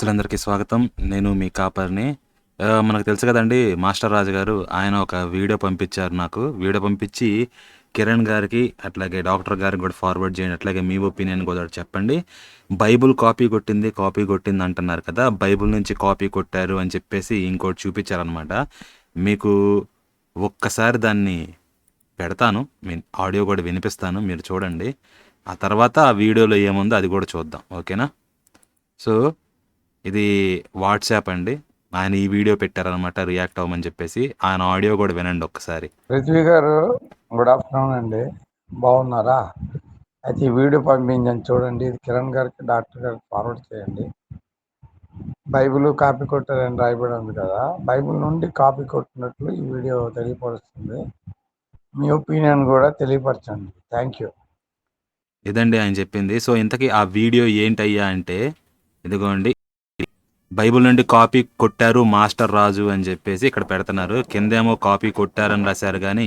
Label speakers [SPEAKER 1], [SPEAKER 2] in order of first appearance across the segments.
[SPEAKER 1] అందరికీ స్వాగతం. నేను మీ కాపర్‌ని. మనకు తెలుసు కదండీ! మాస్టర్ రాజు గారు ఆయన ఒక వీడియో పంపించారు నాకు. వీడియో పంపించి కిరణ్ గారికి, అట్లాగే డాక్టర్ గారికి కూడా ఫార్వర్డ్ చేయండి. అట్లాగే మీ ఒపీనియన్ కూడా చెప్పండి. బైబుల్ కాపీ కొట్టింది అంటున్నారు కదా! బైబుల్ నుంచి కాపీ కొట్టారు అని చెప్పేసి ఇంకోటి చూపించారనమాట. మీకు ఒక్కసారి దాన్ని పెడతాను. ఆడియో కూడా వినిపిస్తాను. మీరు చూడండి. ఆ తర్వాత ఆ వీడియోలో ఏముందో అది కూడా చూద్దాం. ఓకేనా? సో ఇది వాట్సాప్ అండి. ఆయన ఈ వీడియో పెట్టారనమాట రియాక్ట్ అవ్వమని చెప్పేసి. ఆయన ఆడియో కూడా వినండి ఒక్కసారి.
[SPEAKER 2] పృథ్వీ గారు గుడ్ ఆఫ్టర్నూన్ అండి, బాగున్నారా? అయితే ఈ వీడియో పంపించండి, చూడండి. ఇది కిరణ్ గారికి, డాక్టర్ గారికి ఫార్వర్డ్ చేయండి. బైబిల్ కాపీ కొట్టారని రాయబడి ఉంది కదా, బైబిల్ నుండి కాపీ కొట్టినట్లు ఈ వీడియో తెలియపరుస్తుంది. మీ ఒపీనియన్ కూడా తెలియపరచండి. Thank you.
[SPEAKER 1] ఇదండి ఆయన చెప్పింది. సో ఇంతకీ ఆ వీడియో ఏంటయ్యా అంటే, ఇదిగోండి, బైబిల్ నుండి కాపీ కొట్టారు మాస్టర్ రాజు అని చెప్పేసి ఇక్కడ పెడుతున్నారు. కిందేమో కాపీ కొట్టారని రాశారు, కానీ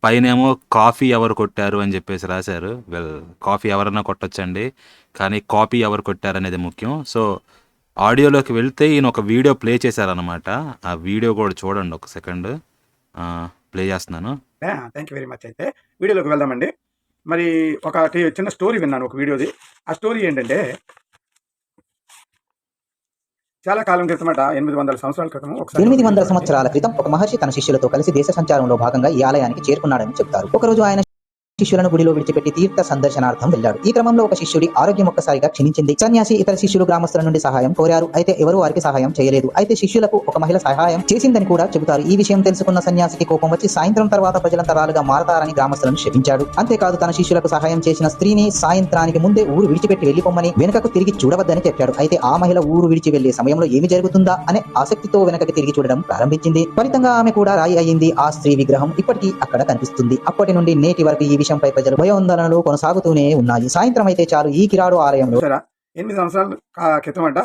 [SPEAKER 1] పైనేమో కాఫీ ఎవరు కొట్టారు అని చెప్పేసి రాశారు. వెల్, కాఫీ ఎవరన్నా కొట్టొచ్చండి, కానీ కాపీ ఎవరు కొట్టారనేది ముఖ్యం. సో ఆడియోలోకి వెళ్తే ఈయన ఒక వీడియో ప్లే చేశారనమాట. ఆ వీడియో కూడా చూడండి. ఒక సెకండ్ ప్లే చేస్తున్నాను.
[SPEAKER 3] Thank you very much. అయితే వీడియోలోకి వెళ్దామండి. మరి ఒకటి చిన్న స్టోరీ విన్నాను, ఒక వీడియోది. ఆ స్టోరీ ఏంటంటే, చాలా కాలం క్రితమట, 800 సంవత్సరాల క్రితం,
[SPEAKER 4] 800 సంవత్సరాల క్రితం ఒక మహర్షి తన శిష్యులతో కలిసి దేశ సంచారంలో భాగంగా ఈ ఆలయానికి చేరుకున్నాడని చెప్తారు. ఒకరోజు ఆయన శిష్యులను గుడిలో విడిచిపెట్టి తీర్థ సందర్శనార్థం వెళ్లాడు. ఈ క్రమంలో ఒక శిష్యుడి ఆరోగ్యం ఒక్కసారిగా క్షీణించింది. సన్యాసి ఇతర శిష్యులు గ్రామస్తుల నుండి సహాయం కోరారు. అయితే ఎవరూ వారికి సహాయం చేయలేదు. అయితే శిష్యులకు ఒక మహిళ సహాయం చేసిందని కూడా చెబుతారు. ఈ విషయం తెలుసుకున్న సన్యాసికి కోపం వచ్చి సాయంత్రం తర్వాత ప్రజలంతరాలుగా మారతారని గ్రామస్తులను శపించాడు. అంతేకాదు తన శిష్యులకు సహాయం చేసిన స్త్రీని సాయంత్రానికి ముందే ఊరు విడిచిపెట్టి వెళ్లిపోమ్మని, వెనుకకు తిరిగి చూడవద్దని చెప్పాడు. అయితే ఆ మహిళ ఊరు విడిచి వెళ్లే సమయంలో ఏమి జరుగుతుందా అనే ఆసక్తితో వెనకకి తిరిగి చూడడం ప్రారంభించింది. ఫలితంగా ఆమె కూడా రాయి అయింది. ఆ స్త్రీ విగ్రహం ఇప్పటికీ అక్కడ కనిపిస్తుంది. అప్పటి నుండి నేటి వరకు ఈ విషయంపై ప్రజలు భయోందనలు కొనసాగుతూనే ఉన్నాయి. సాయంత్రం అయితే చాలు ఈ కిరాడు ఆలయంలో
[SPEAKER 3] 8 సంవత్సరాల క్రితం అంట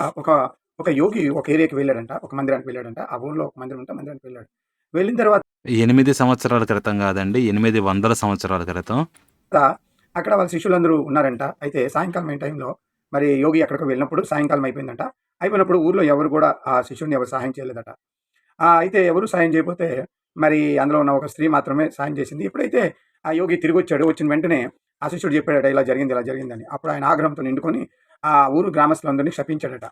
[SPEAKER 3] ఒక యోగి ఒక ఏరియాకి వెళ్ళాడంట, ఒక మందిరానికి వెళ్ళాడంట. ఆ ఊర్లో ఒక మందిరం ఉంటే మందిరానికి వెళ్ళాడు. వెళ్ళిన తర్వాత
[SPEAKER 1] 8 సంవత్సరాల క్రితం కాదండి, 800 సంవత్సరాల క్రితం.
[SPEAKER 3] అక్కడ వాళ్ళ శిష్యులందరూ ఉన్నారంట. అయితే సాయంకాలం అయిన టైంలో మరి యోగి అక్కడికి వెళ్ళినప్పుడు సాయంకాలం అయిపోయిందంట. అయిపోయినప్పుడు ఊర్లో ఎవరు కూడా ఆ శిష్యుడిని ఎవరు సహాయం చేయలేదట. అయితే ఎవరు సాయం చేయకపోతే మరి అందులో ఉన్న ఒక స్త్రీ మాత్రమే సాయం చేసింది. ఎప్పుడైతే ఆ యోగి తిరిగి వచ్చాడు, వచ్చిన వెంటనే ఆ శిష్యుడు చెప్పాడట, ఇలా జరిగిందని. అప్పుడు ఆయన ఆగ్రహంతో నిండుకొని ఆ ఊరు గ్రామస్తులందరినీ శపించాడట.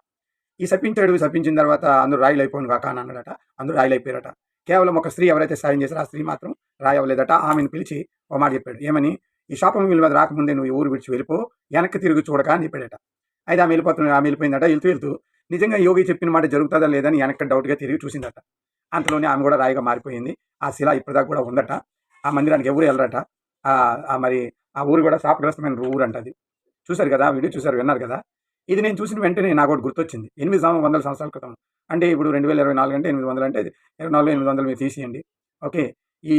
[SPEAKER 3] శపించిన తర్వాత అందరూ రాయిలు అయిపోయిన కాక అని అన్నాడట. అందరూ రాయిలు అయిపోయారట. కేవలం ఒక స్త్రీ ఎవరైతే సాయం చేశారో ఆ స్త్రీ మాత్రం రాయి అవ్వలేదట. ఆమెను పిలిచి ఒక మాట చెప్పాడు. ఏమని? ఈ శాపం వీళ్ళ మీద రాకముందే నువ్వు ఈ ఊరు విడిచి వెళ్ళిపో, వెనక్కి తిరిగి చూడక అని చెప్పాడట. అయితే ఆమె వెళ్ళిపోయిందట. వెళ్తూ నిజంగా యోగి చెప్పిన మాట జరుగుతుందా లేదని వెనక్కి డౌట్గా తిరిగి చూసిందట. అంతలోనే ఆమె కూడా రాయిగా మారిపోయింది. ఆ శిల ఇప్పటిదాకా కూడా ఉందట. ఆ మందిరానికి ఎవరు వెళ్ళరట. మరి ఆ ఊరు కూడా శాపగ్రస్తమైన ఊరు అంట. అది చూశారు కదా, వీడియో చూశారు, విన్నారు కదా. ఇది నేను చూసిన వెంటనే నాకు ఒకటి గుర్తొచ్చింది. 800 సంవత్సరాల క్రితం అంటే ఇప్పుడు 2024 అంటే 800 అంటే 24 800 మీరు తీసేయండి. ఓకే, ఈ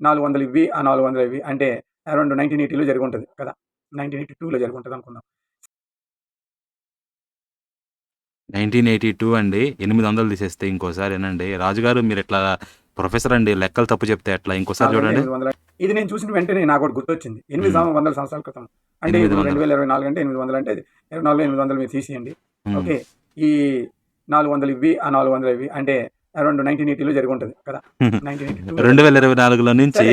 [SPEAKER 3] 400 ఇవి, ఆ 400 ఇవి అంటే అరౌండ్ 1980లో జరిగి ఉంటుంది కదా, 1982లో జరిగి ఉంటుంది అనుకుందాం.
[SPEAKER 1] 1982 అండి. 800 తీసేస్తే ఇంకోసారి ఏనండి రాజుగారు, మీరు ఇట్లా ప్రొఫెసర్ అండి, లెక్కలు తప్పు చెప్తే ఎట్లా? ఇంకోసారి చూడండి.
[SPEAKER 3] ఇది నేను చూసిన వెంటనే నాకు ఒకటి గుర్తొచ్చింది. 800 సంవత్సరాల క్రితం అంటే ఇప్పుడు 2024 అంటే 800 అంటే 24 800 మీరు తీసేయండి. ఓకే, ఈ 400 ఇవి, ఆ 400 ఇవి అంటే అరౌండ్ 1980లో జరిగి ఉంటుంది కదా,
[SPEAKER 1] 2024లో నుంచి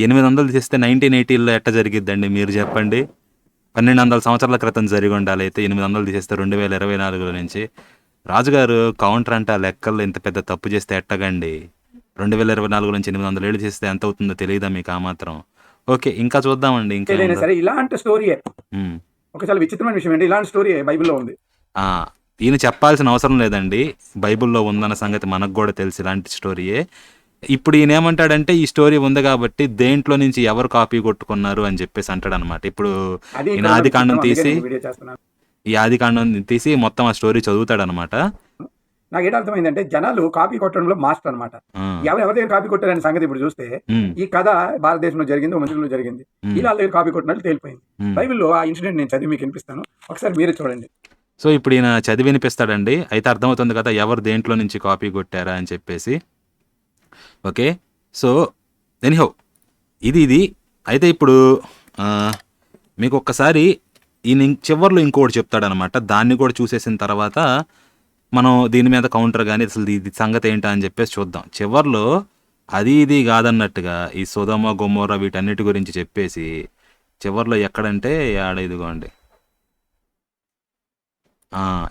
[SPEAKER 1] 800 తీసేస్తే 1980లో ఎట్ట జరిగిద్దండి మీరు చెప్పండి? 1200 సంవత్సరాల క్రితం జరిగి ఉండాలి. అయితే 800 తీసేస్తే 2024లో నుంచి. రాజుగారు కౌంటర్ అంటే ఆ లెక్కల్లో ఇంత పెద్ద తప్పు చేస్తే ఎట్టగండి? 2024 నుంచి 800 ఏళ్ళు చేస్తే ఎంత అవుతుందో తెలియదా మీకు ఆ మాత్రం? ఓకే, ఇంకా చూద్దామండి. ఇంకా
[SPEAKER 3] సరే, ఇలాంటి స్టోరీ ఒక చాలా విచిత్రమైన విషయం ఏంటి, ఇలాంటి స్టోరీ బైబిల్లో ఉంది.
[SPEAKER 1] ఈయన చెప్పాల్సిన అవసరం లేదండి, బైబిల్లో ఉందన్న సంగతి మనకు కూడా తెలుసు. ఇలాంటి స్టోరీయే. ఇప్పుడు ఈయన ఏమంటాడంటే, ఈ స్టోరీ ఉంది కాబట్టి దేంట్లో నుంచి ఎవరు కాపీ కొట్టుకున్నారు అని చెప్పేసి అంటాడు అనమాట. ఇప్పుడు ఈయన ఆదికాండం తీసి మొత్తం ఆ స్టోరీ చదువుతాడు అనమాట.
[SPEAKER 3] నాకు ఏంటి అర్థమైందంటే, జనాలు కాపీ కొట్టడంలో మాస్టర్ అనమాట. ఎవరి దగ్గర కాపీ కొట్టారనే సంగతి ఇప్పుడు చూస్తే ఈ కథ భారతదేశంలో జరిగింది, ఒక మందిరంలో జరిగింది. ఇలా దగ్గర కాపీ కొట్టినట్టు తేలిపోయింది. బైబిల్లో ఆ ఇన్సిడెంట్ నేను చదివి మీకు వినిపిస్తాను, ఒకసారి మీరే చూడండి.
[SPEAKER 1] సో ఇప్పుడు ఈయన చదివి వినిపిస్తాడండి. అయితే అర్థమవుతుంది కదా ఎవరు దేంట్లో నుంచి కాపీ కొట్టారా అని చెప్పేసి. ఓకే, సో ఎనీహౌ ఇది అయితే ఇప్పుడు మీకు ఒక్కసారి ఈయన చివర్లో ఇంకోటి చెప్తాడనమాట. దాన్ని కూడా చూసేసిన తర్వాత మనం దీని మీద కౌంటర్ కానీ అసలు ఇది సంగతి ఏంటా అని చెప్పేసి చూద్దాం. చివర్లో అది ఇది కాదన్నట్టుగా ఈ సొదొమ గొమొర్రా వీటన్నిటి గురించి చెప్పేసి చివర్లో ఎక్కడంటే ఇదిగోండి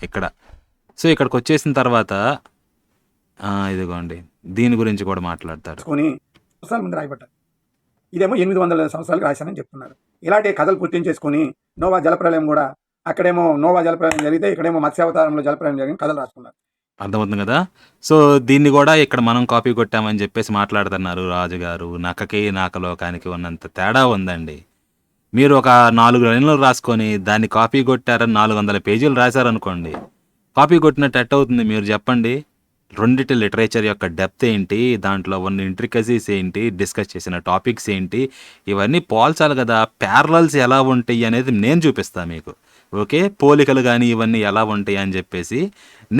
[SPEAKER 1] ఇక్కడ. సో ఇక్కడికి వచ్చేసిన తర్వాత ఇదిగోండి దీని గురించి కూడా మాట్లాడతాడు.
[SPEAKER 3] సంవత్సరాల ముందు రాయబడ్డారు. ఇదేమో 800 సంవత్సరాలకు రాశానని చెప్తున్నారు. ఇలాంటి కథలు గుర్తించేసుకుని నోవా జలప్రలయం కూడా అక్కడేమో నోవా జలప్రలయం జరిగితే ఇక్కడేమో మత్స్యావతారంలో జలప్రలయం జరిగిన కథలు రాసుకున్నారు.
[SPEAKER 1] అర్థమవుతుంది కదా. సో దీన్ని కూడా ఇక్కడ మనం కాపీ కొట్టామని చెప్పేసి మాట్లాడుతున్నారు రాజుగారు. నక్కకి నాకలోకానికి ఉన్నంత తేడా ఉందండి. మీరు ఒక 4 లైన్లు రాసుకొని దాన్ని కాపీ కొట్టారని 400 పేజీలు రాశారనుకోండి, కాపీ కొట్టినట్టు ఎట్ అవుతుంది మీరు చెప్పండి. రెండిటి లిటరేచర్ యొక్క డెప్త్ ఏంటి, దాంట్లో ఉన్న ఇంట్రికసీస్ ఏంటి, డిస్కస్ చేసిన టాపిక్స్ ఏంటి, ఇవన్నీ పోల్చాలి కదా. ప్యారలల్స్ ఎలా ఉంటాయి అనేది నేను చూపిస్తాను మీకు. ఓకే, పోలికలు కానీ ఇవన్నీ ఎలా ఉంటాయి అని చెప్పేసి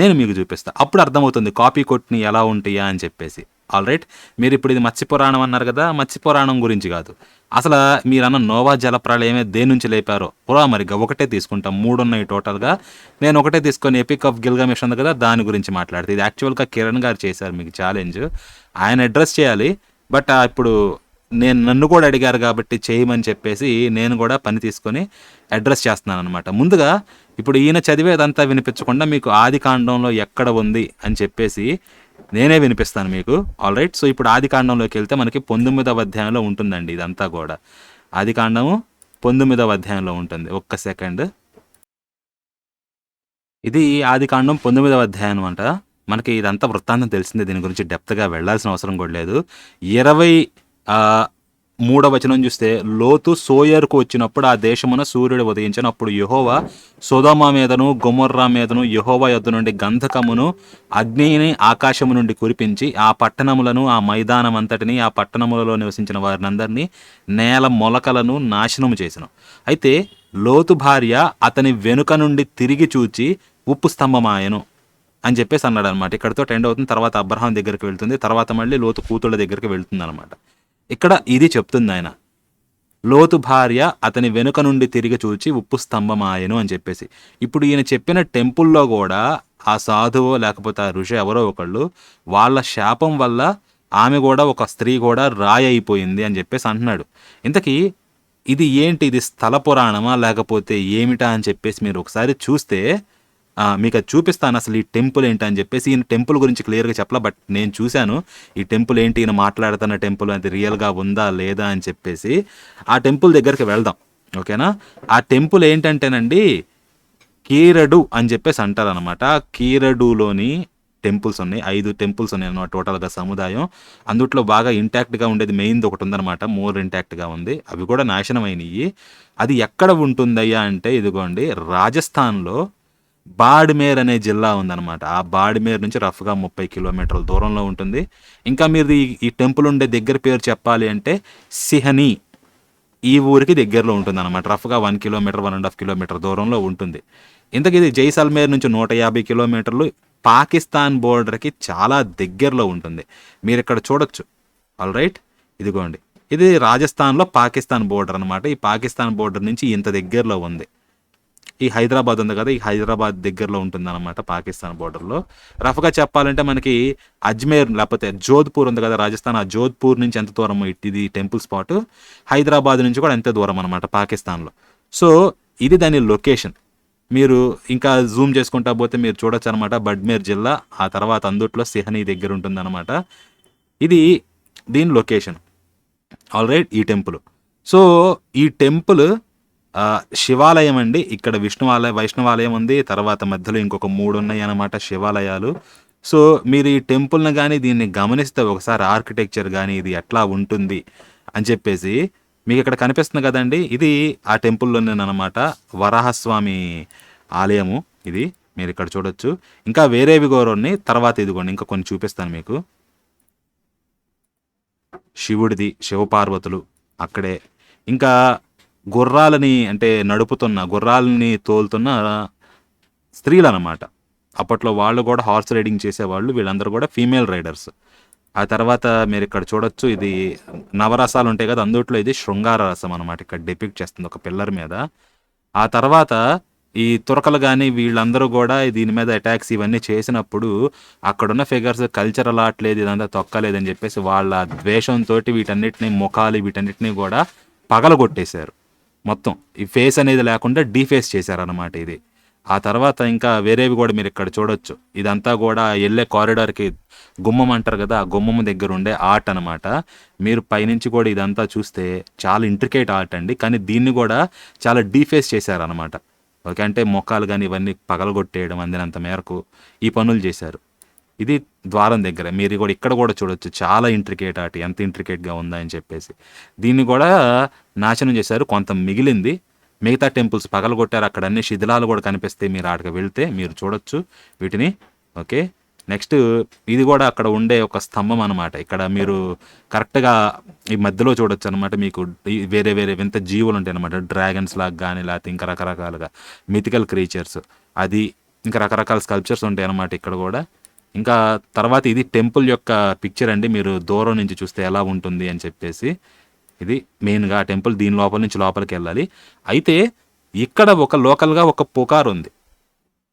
[SPEAKER 1] నేను మీకు చూపిస్తాను. అప్పుడు అర్థమవుతుంది కాపీ కొట్టిని ఎలా ఉంటాయా అని చెప్పేసి. ఆల్ రైట్, మీరు ఇప్పుడు ఇది మత్స్య పురాణం అన్నారు కదా, మత్స్య పురాణం గురించి కాదు, అసలు మీరన్న నోవా జల ప్రళయమే దేని నుంచి లేపారో మరిగా ఒకటే తీసుకుంటాం. 3 ఉన్నాయి టోటల్గా. నేను ఒకటే తీసుకొని ఎపిక్ ఆఫ్ గిల్గమేష్ ఉంది కదా, దాని గురించి మాట్లాడితే ఇది యాక్చువల్గా కిరణ్ గారు చేశారు మీకు ఛాలెంజ్. ఆయన అడ్రస్ చేయాలి, బట్ ఇప్పుడు నన్ను కూడా అడిగారు కాబట్టి చేయమని చెప్పేసి నేను కూడా పని తీసుకొని అడ్రస్ చేస్తున్నాను అనమాట. ముందుగా ఇప్పుడు ఈయన చదివేదంతా వినిపించకుండా మీకు ఆది కాండంలో ఎక్కడ ఉంది అని చెప్పేసి నేనే వినిపిస్తాను మీకు. ఆల్ రైట్, సో ఇప్పుడు ఆది కాండంలోకి వెళ్తే మనకి 19వ అధ్యాయంలో ఉంటుందండి. ఇదంతా కూడా ఆది కాండము 19వ అధ్యాయంలో ఉంటుంది. ఒక్క సెకండ్, ఇది ఆది కాండం 19వ అధ్యాయం అంట. మనకి ఇదంతా వృత్తాంతం తెలిసిందే, దీని గురించి డెప్త్గా వెళ్ళాల్సిన అవసరం కూడా లేదు. 23వ వచనం చూస్తే, లోతు సోయరుకు వచ్చినప్పుడు ఆ దేశమున సూర్యుడు ఉదయించినప్పుడు యెహోవా సొదొమ మీదను గొమొర్రా మీదను యెహోవా యొద్ద నుండి గంధకమును అగ్నిని ఆకాశము నుండి కురిపించి ఆ పట్టణములను ఆ మైదానం అంతటిని ఆ పట్టణములలో నివసించిన వారినందరినీ నేల మొలకలను నాశనము చేసెను. అయితే లోతు భార్య అతని వెనుక నుండి తిరిగి చూచి ఉప్పు స్తంభమాయెను అని చెప్పేసి అన్నాడు అనమాట. ఇక్కడితో ఎండ్ అవుతుంది. తర్వాత అబ్రహాం దగ్గరికి వెళ్తుంది, తర్వాత మళ్ళీ లోతు కూతుళ్ళ దగ్గరికి వెళ్తుంది అనమాట. ఇక్కడ ఇది చెప్తుంది ఆయన, లోతు భార్య అతని వెనుక నుండి తిరిగి చూచి ఉప్పు స్తంభమాయెను అని చెప్పేసి. ఇప్పుడు ఈయన చెప్పిన టెంపుల్లో కూడా ఆ సాధువో లేకపోతే ఆ ఋషి ఎవరో ఒకళ్ళు వాళ్ళ శాపం వల్ల ఆమె కూడా, ఒక స్త్రీ కూడా రాయి అయిపోయింది అని చెప్పేసి అంటున్నాడు. ఇంతకీ ఇది ఏంటి, ఇది స్థల పురాణమా లేకపోతే ఏమిటా అని చెప్పేసి మీరు ఒకసారి చూస్తే మీకు అది చూపిస్తాను. అసలు ఈ టెంపుల్ ఏంటి అని చెప్పేసి. ఈయన టెంపుల్ గురించి క్లియర్గా చెప్పలా, బట్ నేను చూశాను ఈ టెంపుల్ ఏంటి, ఈయన మాట్లాడుతున్న టెంపుల్ అది రియల్గా ఉందా లేదా అని చెప్పేసి. ఆ టెంపుల్ దగ్గరికి వెళ్దాం, ఓకేనా. ఆ టెంపుల్ ఏంటంటేనండి కీరడు అని చెప్పేసి అంటారు అనమాట. కీరడులోని టెంపుల్స్ ఉన్నాయి, 5 టెంపుల్స్ ఉన్నాయి అన్నమాట టోటల్గా సముదాయం. అందుట్లో బాగా ఇంటాక్ట్గా ఉండేది మెయిన్ది ఒకటి ఉందన్నమాట, మోర్ ఇంటాక్ట్గా ఉంది. అవి కూడా నాశనం అయినాయి. అది ఎక్కడ ఉంటుందయ్యా అంటే ఇదిగోండి రాజస్థాన్లో బాడ్మేర్ అనే జిల్లా ఉందన్నమాట. ఆ బాడ్మేర్ నుంచి రఫ్గా 30 కిలోమీటర్ల దూరంలో ఉంటుంది. ఇంకా మీరు ఈ టెంపుల్ ఉండే దగ్గర పేరు చెప్పాలి అంటే సిహనీ, ఈ ఊరికి దగ్గరలో ఉంటుంది అనమాట. రఫ్గా 1 కిలోమీటర్ 1.5 కిలోమీటర్ దూరంలో ఉంటుంది. ఇంతకీ ఇది జైసల్మేర్ నుంచి 150 కిలోమీటర్లు పాకిస్తాన్ బోర్డర్కి చాలా దగ్గరలో ఉంటుంది. మీరు ఇక్కడ చూడొచ్చు. ఆల్ రైట్, ఇదిగోండి ఇది రాజస్థాన్లో పాకిస్తాన్ బోర్డర్ అనమాట. ఈ పాకిస్తాన్ బోర్డర్ నుంచి ఇంత దగ్గరలో ఉంది. ఈ హైదరాబాద్ ఉంది కదా, ఈ హైదరాబాద్ దగ్గరలో ఉంటుందన్నమాట పాకిస్తాన్ బోర్డర్లో. రఫ్గా చెప్పాలంటే మనకి అజ్మేర్ లేకపోతే జోధ్పూర్ ఉంది కదా రాజస్థాన్, ఆ జోధ్పూర్ నుంచి ఎంత దూరం ఇది టెంపుల్ స్పాట్, హైదరాబాద్ నుంచి కూడా ఎంత దూరం అనమాట పాకిస్తాన్లో. సో ఇది దాని లొకేషన్. మీరు ఇంకా జూమ్ చేసుకుంటా పోతే మీరు చూడొచ్చు అనమాట బడ్మేర్ జిల్లా, ఆ తర్వాత అందుట్లో సిహనీ దగ్గర ఉంటుందన్నమాట. ఇది దీని లొకేషన్. ఆల్ రైట్, ఈ టెంపుల్. సో ఈ టెంపుల్ శివాలయం అండి. ఇక్కడ వైష్ణవాలయం ఉంది, తర్వాత మధ్యలో ఇంకొక 3 ఉన్నాయి అన్నమాట శివాలయాలు. సో మీరు ఈ టెంపుల్ని కానీ దీన్ని గమనిస్తే ఒకసారి ఆర్కిటెక్చర్ కానీ ఇది ఎట్లా ఉంటుంది అని చెప్పేసి మీకు ఇక్కడ కనిపిస్తుంది కదండి, ఇది ఆ టెంపుల్లోనేనమాట. వరాహస్వామి ఆలయము ఇది, మీరు ఇక్కడ చూడొచ్చు. ఇంకా వేరేవి కూడా ఉన్నాయి, తర్వాత ఇదిగోండి ఇంకా కొన్ని చూపిస్తాను మీకు. శివుడిది, శివపార్వతులు అక్కడే. ఇంకా గుర్రాలని అంటే గుర్రాలని తోలుతున్న స్త్రీలు అన్నమాట. అప్పట్లో వాళ్ళు కూడా హార్స్ రైడింగ్ చేసేవాళ్ళు, వీళ్ళందరూ కూడా ఫీమేల్ రైడర్స్. ఆ తర్వాత మీరు ఇక్కడ చూడొచ్చు, ఇది నవరసాలు ఉంటాయి కదా, అందుట్లో ఇది శృంగార రసం అనమాట. ఇక్కడ డిపిక్ట్ చేస్తుంది ఒక పిల్లర్ మీద. ఆ తర్వాత ఈ తురకలు గాని వీళ్ళందరూ గూడా దీని మీద అటాక్స్ ఇవన్నీ చేసినప్పుడు అక్కడున్న ఫిగర్స్ కల్చర్ అలాట్లేదు, ఇదంతా తొక్కలేదని జెప్పేసి వాళ్ళ ద్వేషంతోటి వీటన్నిటిని గూడా పగలగొట్టేశారు. మొత్తం ఈ ఫేస్ అనేది లేకుండా డీఫేస్ చేశారనమాట ఇది. ఆ తర్వాత ఇంకా వేరేవి గూడా మీరిక్కడ చూడొచ్చు. ఇదంతా గూడా యెళ్ళే కారిడార్‌కి గుమ్మం అంటారు గదా! ఆ గుమ్మం దగ్గరుండే ఆర్ట్ అనమాట. మీరు పైనుంచి గూడా ఇదంతా చూస్తే చాలా ఇంట్రికేట్ ఆర్ట్ అండి. కానీ దీన్ని గూడా చాలా డీఫేస్ చేశారనమాట. ఓకే. అంటే మొఖాలు గాని ఇవన్నీ పగలగొట్టేయడం అందినంత మేరకు ఈ పనులు జేశారు. ఇది ద్వారం దగ్గర. మీరు గూడా ఇక్కడ గూడా చూడొచ్చు. చాలా ఇంట్రికేట్ ఆర్ట్. ఎంత ఇంట్రికేట్‌గా ఉందా అని చెప్పేసి. దీన్ని గూడా నాశనం చేశారు. కొంత మిగిలింది. మిగతా టెంపుల్స్ పగలగొట్టారు. అక్కడ అన్ని శిథిలాలు గూడా కనిపిస్తాయి. మీరు ఆడకి వెళ్తే మీరు చూడొచ్చు వీటిని. ఓకే. నెక్స్ట్ ఇది గూడా అక్కడ ఉండే ఒక స్తంభం అనమాట. ఇక్కడ మీరు కరెక్ట్‌గా ఈ మధ్యలో చూడొచ్చనమాట. మీకు వేరే వేరే వింత జీవులుంటాయనమాట. డ్రాగన్స్ లాగా గాని, లేతే ఇంకా రకరకాలుగా మిథికల్ క్రీచర్స్. అది ఇంకా రకరకాల స్కల్ప్చర్స్ ఉంటాయనమాట ఇక్కడ గూడా. ఇంకా తర్వాత ఇది టెంపుల్ యొక్క పిక్చర్ అండి. మీరు దూరం నుంచి చూస్తే ఎలా ఉంటుంది అని చెప్పేసి. ఇది మెయిన్‌గా ఆ టెంపుల్. దీని లోపల నుంచి లోపలికెళ్ళాలి. అయితే ఇక్కడ ఒక లోకల్‌గా ఒక పుకారుంది.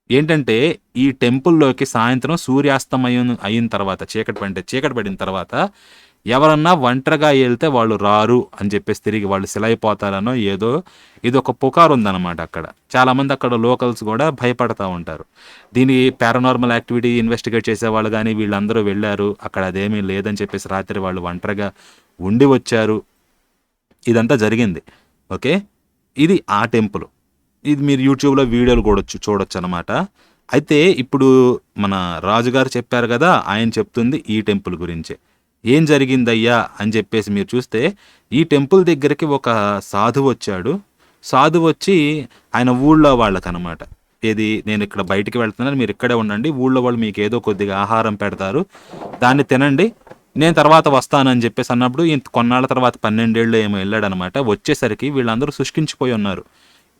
[SPEAKER 1] ఏంటంటే ఈ టెంపుల్‌లోకి సాయంత్రం సూర్యాస్తమయం అయిన తర్వాత చీకటి పడిన తర్వాత ఎవరన్నా ఒంటరిగా ఎళ్తే వాళ్ళు రారు అని చెప్పేసి తిరిగి వాళ్ళు శిలైపోతారనో ఏదో ఇదొక పుకారుందనమాట అక్కడ. చాలామంది అక్కడ లోకల్స్ గూడా భయపడతా ఉంటారు. దీని పారానార్మల్ యాక్టివిటీ ఇన్వెస్టిగేట్ చేసేవాళ్ళు గానీ వీళ్ళందరూ వెళ్లారు. అక్కడ అదేమీ లేదని చెప్పేసి రాత్రి వాళ్ళు ఒంటరిగా ఉండి వచ్చారు. ఇదంతా జరిగింది. ఓకే. ఇది ఆ టెంపుల్. ఇది మీరు యూట్యూబ్‌లో వీడియోలు కూడా చూడొచ్చనమాట. అయితే ఇప్పుడు మన రాజుగారు చెప్పారు గదా! ఆయన చెప్తుంది ఈ టెంపుల్ గురించే. ఏం జరిగిందయ్యా అని చెప్పేసి మీరు చూస్తే ఈ టెంపుల్ దగ్గరికి ఒక సాధువొచ్చాడు. సాధువొచ్చి ఆయన ఊళ్ళో వాళ్ళకనమాట. ఏది నేను ఇక్కడ బయటికి వెళ్తున్నాను. మీరు ఇక్కడే ఉండండి. ఊళ్ళో వాళ్ళు మీకేదో కొద్దిగా ఆహారం పెడతారు. దాన్ని తినండి. నేను తర్వాత వస్తానని చెప్పేసి అన్నప్పుడు కొన్నాళ్ళ తర్వాత 12 ఏళ్ళో ఏమో ఎళ్ళాడనమాట. వచ్చేసరికి వీళ్ళందరూ శుష్కించిపోయి ఉన్నారు.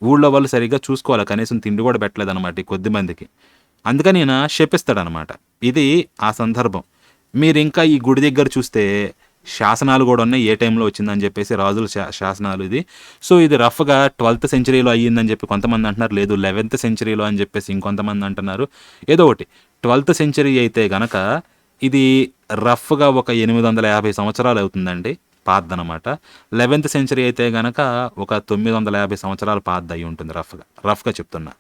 [SPEAKER 1] ఊళ్ళో వాళ్ళు సరిగ్గా చూసుకోవాలి. కనీసం తిండి గూడా పెట్టలేదనమాట ఈ కొద్ది మందికి. అందుకని ఈయన శపిస్తాడనమాట. ఇది ఆ సందర్భం. మీరింకా ఈ గుడి దగ్గర చూస్తే శాసనాలు గూడా ఉన్నాయి. ఏ టైంలో వచ్చిందని చెప్పేసి రాజుల శాసనాలు ఇది. సో ఇది రఫ్‌గా 12థ్ సెంచరీలో అయ్యిందని చెప్పి కొంతమంది అంటున్నారు. లేదు 11థ్ సెంచరీలో అని చెప్పేసి ఇంకొంతమంది అంటున్నారు. ఏదో ఒకటి 12థ్ సెంచరీ అయితే గనక ఇది రఫ్‌గా ఒక 850 సంవత్సరాలు అవుతుందండి. పాతదనమాట. 11థ్ సెంచరీ అయితే గనక ఒక 950 సంవత్సరాల పాతదయి ఉంటుంది రఫ్‌గా చెప్తున్నా.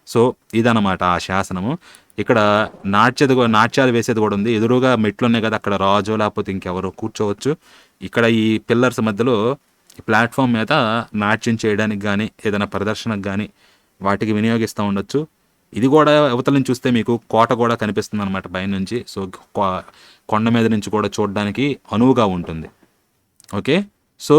[SPEAKER 1] సో ఇదనమాట ఆ శాసనము. ఇక్కడ నాట్యాలు వేసేది గూడా ఉంది. ఎదురుగా మెట్లున్నాయి గదా! అక్కడ రాజో లేకపోతే ఇంకెవరో కూర్చోవచ్చు. ఇక్కడ ఈ పిల్లర్స్ మధ్యలో ఈ ప్లాట్‌ఫామ్ మీద నాట్యం చేయడానికి గానీ, ఏదైనా ప్రదర్శనకు గానీ వాటికి వినియోగిస్తా ఉండొచ్చు. ఇది గూడా అవతల నుంచి చూస్తే మీకు కోట గూడా కనిపిస్తుందనమాట పైనుంచి. సో కొండ మీద నుంచి కూడా చూడడానికి అనువుగా ఉంటుంది. ఓకే. సో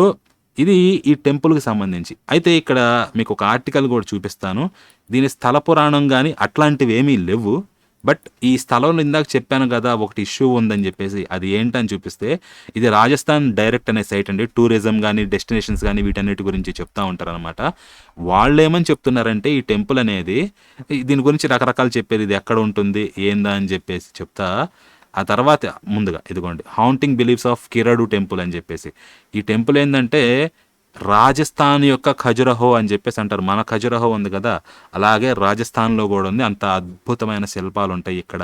[SPEAKER 1] ఇది ఈ టెంపుల్‌కి సంబంధించి. అయితే ఇక్కడ మీకు ఒక ఆర్టికల్ గూడా చూపిస్తాను. దీని స్థల పురాణం గానీ అట్లాంటివేమీ లెవ్వు. బట్ ఈ స్థలంలో ఇందాక చెప్పాను గదా! ఒకటి ఇష్యూ ఉందని జెప్పేసి. అది ఏంటని చూపిస్తే ఇది రాజస్థాన్ డైరెక్ట్ అనే సైట్ అండి. టూరిజం గానీ, డెస్టినేషన్స్ గానీ వీటన్నిటి గురించి చెప్తా ఉంటారనమాట. వాళ్ళేమని చెప్తున్నారంటే ఈ టెంపుల్ అనేది దీని గురించి రకరకాలు చెప్పారు. ఇది ఎక్కడ ఉంటుంది? ఏందా అని జెప్పేసి చెప్తా. ఆ తర్వాత ముందుగా ఇదిగోండి హాంటింగ్ బిలీఫ్స్ ఆఫ్ కిరడు టెంపుల్ అని చెప్పేసి. ఈ టెంపుల్ ఏందంటే రాజస్థాన్ యొక్క ఖజురహో అని చెప్పేసి అంటారు. మన ఖజురహో ఉంది కదా! అలాగే రాజస్థాన్‌లో గూడా ఉంది. అంత అద్భుతమైన శిల్పాలు ఉంటాయి ఇక్కడ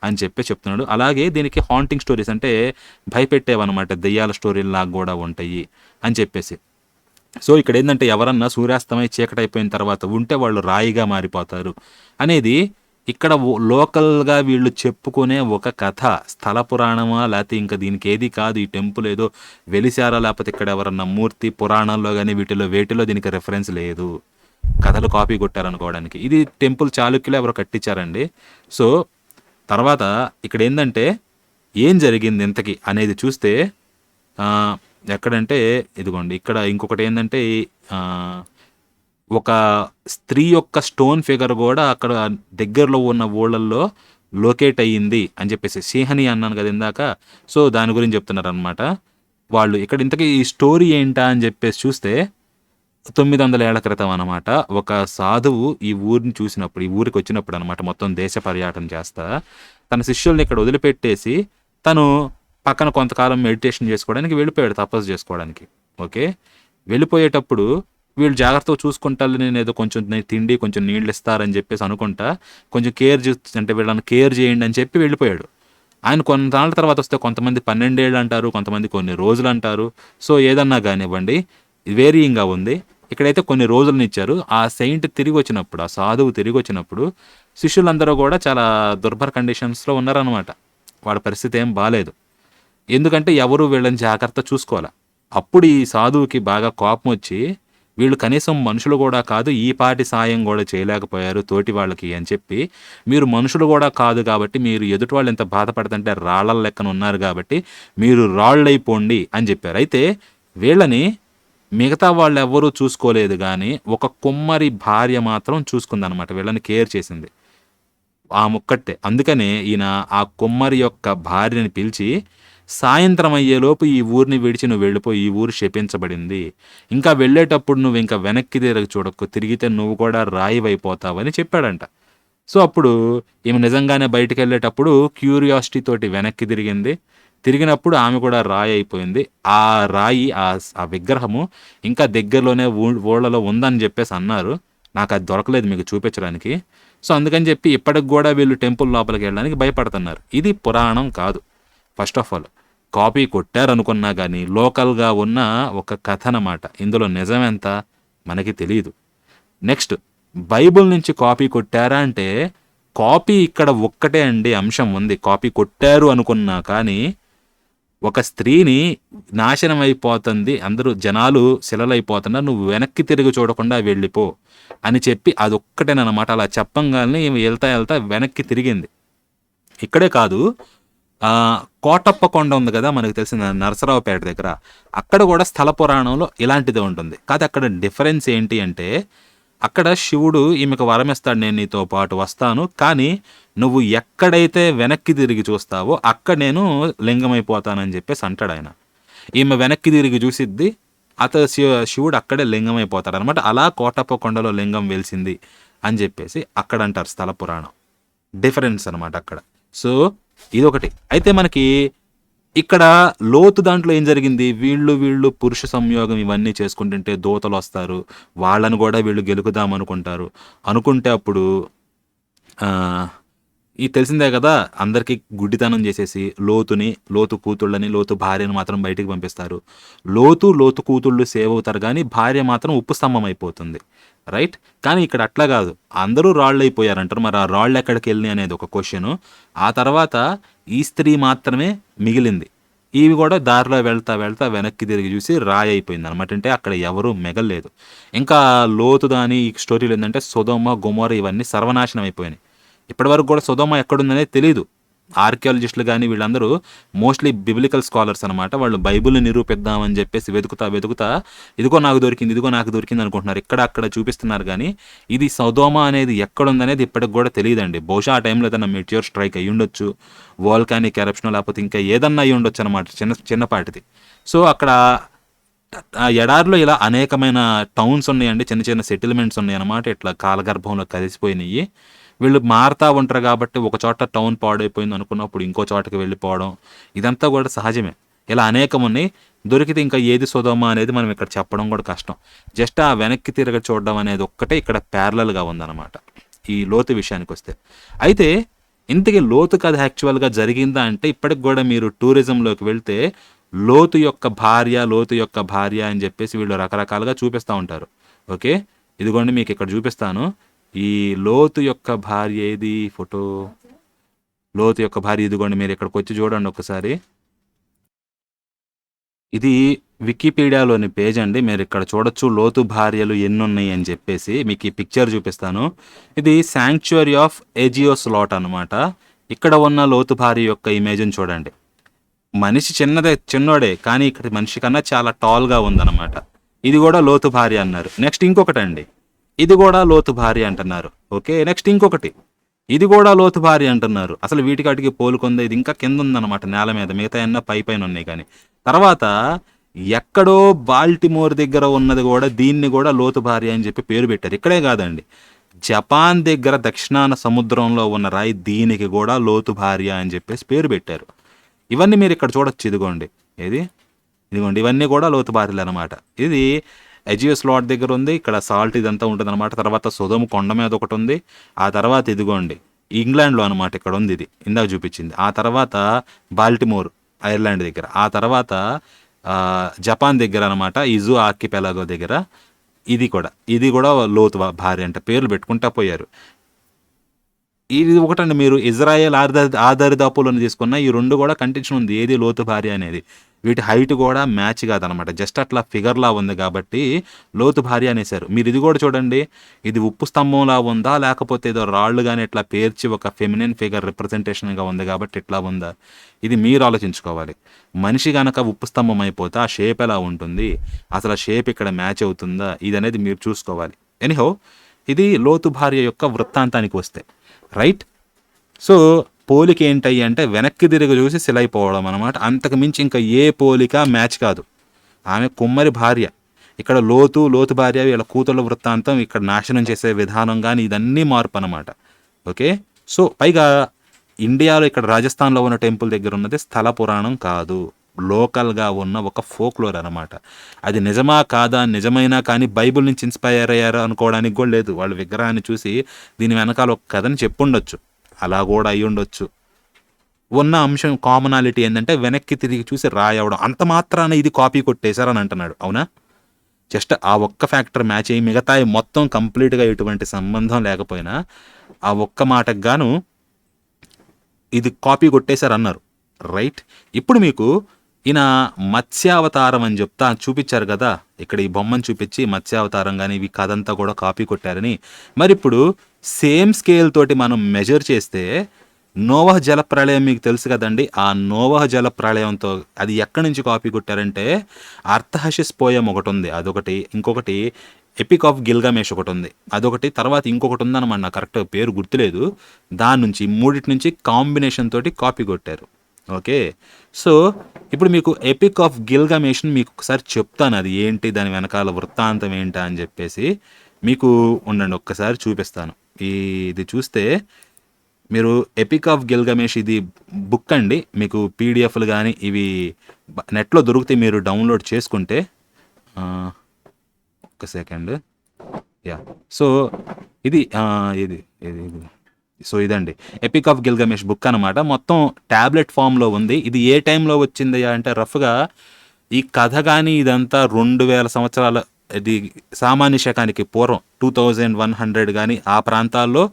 [SPEAKER 1] అని చెప్తున్నాడు. అలాగే దీనికి హాంటింగ్ స్టోరీస్ అంటే భయపెట్టేవన్నమాట. దెయ్యాల స్టోరీల్లాగా గూడా ఉంటాయి అని చెప్పేసి. సో ఇక్కడేందంటే ఎవరన్నా సూర్యాస్తమయం చీకటైపోయిన తర్వాత ఉంటే వాళ్ళు రాయిగా మారిపోతారు అనేది ఇక్కడ లోకల్‌గా వీళ్ళు చెప్పుకునే ఒక కథ. స్థల పురాణమా లేతే ఇంక దీనికేది కాదు. ఈ టెంపుల్ ఏదో వెలిసారా లేపోతే ఇక్కడ ఎవరన్నా మూర్తి పురాణాల్లో గానీ వేటిలో దీనికి రిఫరెన్స్ లేదు. కథలు కాపీ కొట్టారనుకోవడానికి. ఇది టెంపుల్ చాళుక్యులు ఎవరో కట్టించారండి. సో తర్వాత ఇక్కడేందంటే ఏం జరిగింది ఇంతకి అనేది చూస్తే ఎక్కడంటే ఇదిగోండి ఇక్కడ ఇంకొకటేందంటే ఒక స్త్రీ యొక్క స్టోన్ ఫిగర్ గూడా అక్కడ దగ్గరలో ఉన్న ఊళ్ళల్లో లొకేట్ అయ్యింది అని చెప్పేసి. సింహని అన్నాను కదా ఇందాక. సో దాని గురించి చెప్తున్నారనమాట వాళ్ళు. ఇక్కడ ఇంతకీ ఈ స్టోరీ ఏంటా అని చెప్పేసి చూస్తే 900 ఏళ్ల క్రితం అనమాట ఒక సాధువు ఈ ఊరిని చూసినప్పుడు, ఈ ఊరికి వచ్చినప్పుడు అనమాట మొత్తం దేశ పర్యటన చేస్తా తన శిష్యుల్ని ఇక్కడ వదిలిపెట్టేసి తను పక్కన కొంతకాలం మెడిటేషన్ చేసుకోవడానికి వెళ్ళిపోయాడు. తపస్సు చేసుకోవడానికి. ఓకే. వెళ్ళిపోయేటప్పుడు వీళ్ళు జాగ్రత్తగా చూసుకుంటారు, నేను ఏదో కొంచెం తిండి కొంచెం నీళ్ళు ఇస్తారని చెప్పేసి అనుకుంటా కొంచెం అంటే వీళ్ళని కేర్ చేయండి అని చెప్పి వెళ్ళిపోయాడు. ఆయన కొంతనాళ్ళ తర్వాత వస్తే కొంతమంది 12 ఏళ్ళు అంటారు, కొంతమంది కొన్ని రోజులు అంటారు. సో ఏదన్నా కానివ్వండి, వేరియింగ్గా ఉంది. ఇక్కడైతే కొన్ని రోజులను ఇచ్చారు. ఆ సెయింట్ తిరిగి వచ్చినప్పుడు, ఆ సాధువు తిరిగి వచ్చినప్పుడు శిష్యులందరూ కూడా చాలా దుర్భర కండిషన్స్లో ఉన్నారనమాట. వాళ్ళ పరిస్థితి ఏం బాలేదు. ఎందుకంటే ఎవరు వీళ్ళని జాగ్రత్త చూసుకోవాలి. అప్పుడు ఈ సాధువుకి బాగా కోపం వచ్చి, వీళ్ళు కనీసం మనుషులు కూడా కాదు, ఈ పాటి సాయం కూడా చేయలేకపోయారు తోటి వాళ్ళకి అని చెప్పి, మీరు మనుషులు కూడా కాదు కాబట్టి మీరు ఎదుటి వాళ్ళు ఎంత బాధపడుతుంటే రాళ్ళ లెక్కన ఉన్నారు కాబట్టి మీరు రాళ్ళైపోండి అని చెప్పారు. అయితే వీళ్ళని మిగతా వాళ్ళు ఎవ్వరూ చూసుకోలేదు, కానీ ఒక కుమ్మరి భార్య మాత్రం చూసుకుందనమాట, వీళ్ళని కేర్ చేసింది ఆ ముక్కట్టే. అందుకనే ఈయన ఆ కుమ్మరి యొక్క భార్యని పిలిచి, సాయంత్రం అయ్యేలోపు ఈ ఊరిని విడిచి నువ్వు వెళ్ళిపోయి, ఈ ఊరు శపించబడింది, ఇంకా వెళ్ళేటప్పుడు నువ్వు ఇంకా వెనక్కి తిరిగి చూడకు, తిరిగితే నువ్వు కూడా రాయివైపోతావని చెప్పాడంట. సో అప్పుడు ఈమె నిజంగానే బయటికి వెళ్ళేటప్పుడు క్యూరియాసిటీ తోటి వెనక్కి తిరిగినప్పుడు ఆమె కూడా రాయి అయిపోయింది. ఆ రాయి ఆ విగ్రహము ఇంకా దగ్గరలోనే ఊళ్ళలో ఉందని చెప్పేసి అన్నారు. నాకు అది దొరకలేదు మీకు చూపించడానికి. సో అందుకని చెప్పి ఇప్పటికి కూడా వీళ్ళు టెంపుల్ లోపలికి వెళ్ళడానికి భయపడుతున్నారు. ఇది పురాణం కాదు. ఫస్ట్ ఆఫ్ ఆల్ కాపీ కొట్టారనుకున్నా కానీ లోకల్గా ఉన్న ఒక కథ అన్నమాట. ఇందులో నిజం ఎంత మనకి తెలియదు. నెక్స్ట్, బైబిల్ నుంచి కాపీ కొట్టారా అంటే, కాపీ ఇక్కడ ఒక్కటే అండి అంశం ఉంది. కాపీ కొట్టారు అనుకున్నా కానీ ఒక స్త్రీని నాశనం అయిపోతుంది, అందరూ జనాలు శిలలైపోతున్నారు, నువ్వు వెనక్కి తిరిగి చూడకుండా వెళ్ళిపో అని చెప్పి అదొక్కటేనమాట. అలా చెప్పంగానే వెళ్తా వెనక్కి తిరిగింది. ఇక్కడే కాదు, కోటప్ప కొండ ఉంది కదా మనకు తెలిసిన నరసరావుపేట దగ్గర, అక్కడ కూడా స్థల పురాణంలో ఇలాంటిదే ఉంటుంది. కాదు అక్కడ డిఫరెన్స్ ఏంటి అంటే, అక్కడ శివుడు ఈమెకు వరమిస్తాడు, నేను నీతో పాటు వస్తాను, కానీ నువ్వు ఎక్కడైతే వెనక్కి తిరిగి చూస్తావో అక్కడ నేను లింగమైపోతానని చెప్పేసి అంటాడు ఆయన. ఈమె వెనక్కి తిరిగి చూసిద్ది, శివుడు అక్కడే లింగం అయిపోతాడు అనమాట. అలా కోటప్ప కొండలో లింగం వెలిసింది అని చెప్పేసి అక్కడ అంటారు స్థల పురాణం. డిఫరెన్స్ అనమాట అక్కడ. సో ఇదొకటి. అయితే మనకి ఇక్కడ లోతు దాంట్లో ఏం జరిగింది, వీళ్ళు పురుష సంయోగం ఇవన్నీ చేసుకుంటుంటే దోతలు వస్తారు, వాళ్ళని కూడా వీళ్ళు గెలుకుదామనుకుంటారు. అనుకుంటే అప్పుడు ఈ తెలిసిందే కదా, అందరికీ గుడ్డితనం చేసేసి లోతు కూతుళ్ళని, లోతు భార్యను మాత్రం బయటికి పంపిస్తారు. లోతు కూతుళ్ళు సేవ్ అవుతారు, కానీ భార్య మాత్రం ఉప్పు స్తంభం అయిపోతుంది. రైట్? కానీ ఇక్కడ అట్లా కాదు, అందరూ రాళ్ళు అయిపోయారంటారు. మరి ఆ రాళ్ళు ఎక్కడికి వెళ్ళినాయి అనేది ఒక క్వశ్చన్. ఆ తర్వాత ఈ స్త్రీ మాత్రమే మిగిలింది. ఇవి కూడా దారిలో వెళ్తా వెనక్కి తిరిగి చూసి రాయి అయిపోయింది అనమాట. అంటే అక్కడ ఎవరూ మిగలలేదు. ఇంకా లోతు దాని ఈ స్టోరీలు ఏంటంటే సొదొమ గొమొర ఇవన్నీ సర్వనాశనం అయిపోయినాయి. ఇప్పటివరకు కూడా సొదొమ ఎక్కడుందనేది తెలియదు. ఆర్కియాలజిస్టులు కానీ వీళ్ళందరూ మోస్ట్లీ బిబ్లికల్ స్కాలర్స్ అనమాట. వాళ్ళు బైబిల్ని నిరూపిద్దామని చెప్పేసి వెతుకుతా ఇదిగో నాకు దొరికింది అనుకుంటున్నారు. అక్కడ చూపిస్తున్నారు, కానీ ఇది సొదొమ అనేది ఎక్కడుందనేది ఇప్పటికి కూడా తెలియదండి. బహుశా ఆ టైంలో ఏదైనా మెటియోర్ స్ట్రైక్ అయ్యి ఉండొచ్చు, వోల్కానిక్ ఎరప్షన్, లేకపోతే ఇంకా ఏదన్నా అయ్యి ఉండొచ్చు అనమాట, చిన్నపాటిది. సో అక్కడ ఎడారిలో ఇలా అనేకమైన టౌన్స్ ఉన్నాయండి, చిన్న సెటిల్మెంట్స్ ఉన్నాయి అన్నమాట. ఇట్లా కాలగర్భంలో కలిసిపోయినాయి. వీళ్ళు మారుతూ ఉంటారు కాబట్టి ఒక చోట టౌన్ పాడైపోయింది అనుకున్నప్పుడు ఇంకో చోటకి వెళ్ళిపోవడం, ఇదంతా కూడా సహజమే. ఇలా అనేకం ఉన్నాయి. దొరికితే ఇంకా ఏది సొదొమ అనేది మనం ఇక్కడ చెప్పడం కూడా కష్టం. జస్ట్ ఆ వెనక్కి తిరగ చూడడం అనేది ఒక్కటే ఇక్కడ ప్యారలల్గా ఉందన్నమాట ఈ లోతు విషయానికి వస్తే. అయితే ఇంతకీ లోతు కథ యాక్చువల్గా జరిగిందా అంటే, ఇప్పటికి కూడా మీరు టూరిజంలోకి వెళ్తే లోతు యొక్క భార్య అని చెప్పేసి వీళ్ళు రకరకాలుగా చూపిస్తూ ఉంటారు. ఓకే, ఇదిగోండి మీకు ఇక్కడ చూపిస్తాను. ఈ లోతు యొక్క భార్య ఏది ఫోటో, లోతు యొక్క భార్య ఇదిగోండి, మీరు ఇక్కడికి వచ్చి చూడండి ఒకసారి. ఇది వికీపీడియాలోని పేజ్ అండి, మీరు ఇక్కడ చూడొచ్చు లోతు భార్యలు ఎన్ని ఉన్నాయి అని చెప్పేసి. మీకు ఈ పిక్చర్ చూపిస్తాను. ఇది శాంక్చురీ ఆఫ్ ఎజియోస్లాట్ అనమాట. ఇక్కడ ఉన్న లోతు భార్య యొక్క ఇమేజ్ని చూడండి. మనిషి చిన్నోడే, కానీ ఇక్కడ మనిషి కన్నా చాలా టాల్గా ఉందన్నమాట. ఇది కూడా లోతు భార్య అన్నారు. నెక్స్ట్ ఇంకొకటి అండి, ఇది కూడా లోతు భార్య అంటున్నారు. ఓకే, నెక్స్ట్ ఇంకొకటి, ఇది కూడా లోతు భార్య అంటున్నారు. అసలు వీటికి పోలుకుంది, ఇది ఇంకా కింద ఉందన్నమాట నేల మీద, మిగతా అన్న పైన ఉన్నాయి. కానీ తర్వాత ఎక్కడో బాల్టిమోర్ దగ్గర ఉన్నది కూడా దీన్ని కూడా లోతు భార్య అని చెప్పి పేరు పెట్టారు. ఇక్కడే కాదండి, జపాన్ దగ్గర దక్షిణాన సముద్రంలో ఉన్న రాయి, దీనికి కూడా లోతు భార్య అని చెప్పేసి పేరు పెట్టారు. ఇవన్నీ మీరు ఇక్కడ చూడొచ్చు. ఇదిగోండి ఇవన్నీ కూడా లోతు భార్యలు అనమాట. ఇది ఎజియస్ లాట్ దగ్గర ఉంది, ఇక్కడ సాల్ట్ ఇదంతా ఉంటుంది అనమాట. తర్వాత సొదోము కొండ మీద ఒకటి ఉంది. ఆ తర్వాత ఇదిగోండి ఇంగ్లాండ్లో అనమాట, ఇక్కడ ఉంది ఇది ఇందాక చూపించింది. ఆ తర్వాత బాల్టిమోర్ ఐర్లాండ్ దగ్గర, ఆ తర్వాత జపాన్ దగ్గర అనమాట, ఇజు ఆర్కిపెలాగో దగ్గర. ఇది కూడా లోతు భార్య అంట, పేర్లు పెట్టుకుంటా పోయారు. ఇది ఒకటండి, మీరు ఇజ్రాయెల్ ఆదరిదాపులను తీసుకున్న ఈ రెండు కూడా కంటిన్యూషన్ ఉంది, ఏది లోతు భార్య అనేది. వీటి హైట్ కూడా మ్యాచ్ కాదనమాట, జస్ట్ అట్లా ఫిగర్లా ఉంది కాబట్టి లోతు భార్య అనేసారు. మీరు ఇది కూడా చూడండి, ఇది ఉప్పు స్తంభంలా ఉందా లేకపోతే ఏదో రాళ్ళు కానీ ఇట్లా పేర్చి ఒక ఫెమినిన్ ఫిగర్ రిప్రజెంటేషన్గా ఉంది కాబట్టి ఇట్లా ఉందా, ఇది మీరు ఆలోచించుకోవాలి. మనిషి కనుక ఉప్పు స్తంభం అయిపోతే ఆ షేప్ ఎలా ఉంటుంది, అసలు ఆ షేప్ ఇక్కడ మ్యాచ్ అవుతుందా, ఇది అనేది మీరు చూసుకోవాలి. ఎనీహౌ, ఇది లోతు భార్య యొక్క వృత్తాంతానికి వస్తే రైట్. సో పోలిక ఏంటయ్యి అంటే వెనక్కి తిరిగి చూసి సిలైపోవడం అనమాట. అంతకు మించి ఇంకా ఏ పోలిక మ్యాచ్ కాదు. ఆమె కుమ్మరి భార్య, ఇక్కడ లోతు భార్య, వీళ్ళ కూతుళ్ళ వృత్తాంతం, ఇక్కడ నాశనం చేసే విధానం కానీ ఇదన్నీ మార్పు అనమాట. ఓకే, సో పైగా ఇండియాలో ఇక్కడ రాజస్థాన్లో ఉన్న టెంపుల్ దగ్గర ఉన్నది స్థల పురాణం కాదు, లోకల్గా ఉన్న ఒక ఫోక్లోర్ అనమాట. అది నిజమా కాదా, నిజమైనా కానీ బైబుల్ నుంచి ఇన్స్పైర్ అయ్యారు అనుకోవడానికి కూడా లేదు. వాళ్ళు విగ్రహాన్ని చూసి దీని వెనకాల ఒక కథని చెప్పుండొచ్చు, అలా కూడా అయి ఉండొచ్చు. ఉన్న అంశం కామనాలిటీ ఏంటంటే వెనక్కి తిరిగి చూసి రాయవడం, అంత మాత్రాన ఇది కాపీ కొట్టేశారని అంటున్నాడు. అవునా, జస్ట్ ఆ ఒక్క ఫ్యాక్టర్ మ్యాచ్ అయ్యి మిగతా మొత్తం కంప్లీట్గా ఎటువంటి సంబంధం లేకపోయినా ఆ ఒక్క మాటకు గాను ఇది కాపీ కొట్టేశారు అన్నారు. రైట్, ఇప్పుడు మీకు ఈయన మత్స్యావతారం అని చెప్తా చూపించారు కదా, ఇక్కడ ఈ బొమ్మను చూపించి మత్స్యావతారం కానీ ఇవి కథంతా కూడా కాపీ కొట్టారని. మరి ఇప్పుడు సేమ్ స్కేల్ తోటి మనం మెజర్ చేస్తే నోవహ్ జలప్రళయం మీకు తెలుసు కదండి. ఆ నోవహ్ జలప్రళయంతో అది ఎక్కడి నుంచి కాపీ కొట్టారంటే అర్థహషిస్ పోయం ఒకటి ఉంది, అదొకటి. ఇంకొకటి ఎపిక్ ఆఫ్ గిల్గమేష్ ఒకటి ఉంది, అదొకటి. తర్వాత ఇంకొకటి ఉందన్నమాట, నాకు కరెక్ట్ పేరు గుర్తులేదు. దాని నుంచి మూడిటి నుంచి కాంబినేషన్ తోటి కాపీ కొట్టారు. ఓకే, సో ఇప్పుడు మీకు ఎపిక్ ఆఫ్ గిల్గమేష్ని మీకు ఒకసారి చెప్తాను, అది ఏంటి, దాని వెనకాల వృత్తాంతం ఏంటా అని చెప్పేసి మీకు ఉండండి, ఒక్కసారి చూపిస్తాను. ఇది చూస్తే మీరు ఎపిక్ ఆఫ్ గిల్గమేష్ ఇది బుక్ అండి, మీకు పీడిఎఫ్లు కానీ ఇవి నెట్లో దొరికితే మీరు డౌన్లోడ్ చేసుకుంటే, ఒక సెకండ్, యా. సో ఇది సో ఇదండి ఎపిక్ ఆఫ్ గిల్గమేష్ బుక్ అనమాట. మొత్తం ట్యాబ్లెట్ ఫామ్లో ఉంది. ఇది ఏ టైంలో వచ్చింది అంటే రఫ్గా ఈ కథ కానీ ఇదంతా 2000 సంవత్సరాల, ఇది సామాన్య శకానికి పూర్వం 2100 కానీ ఆ ప్రాంతాల్లో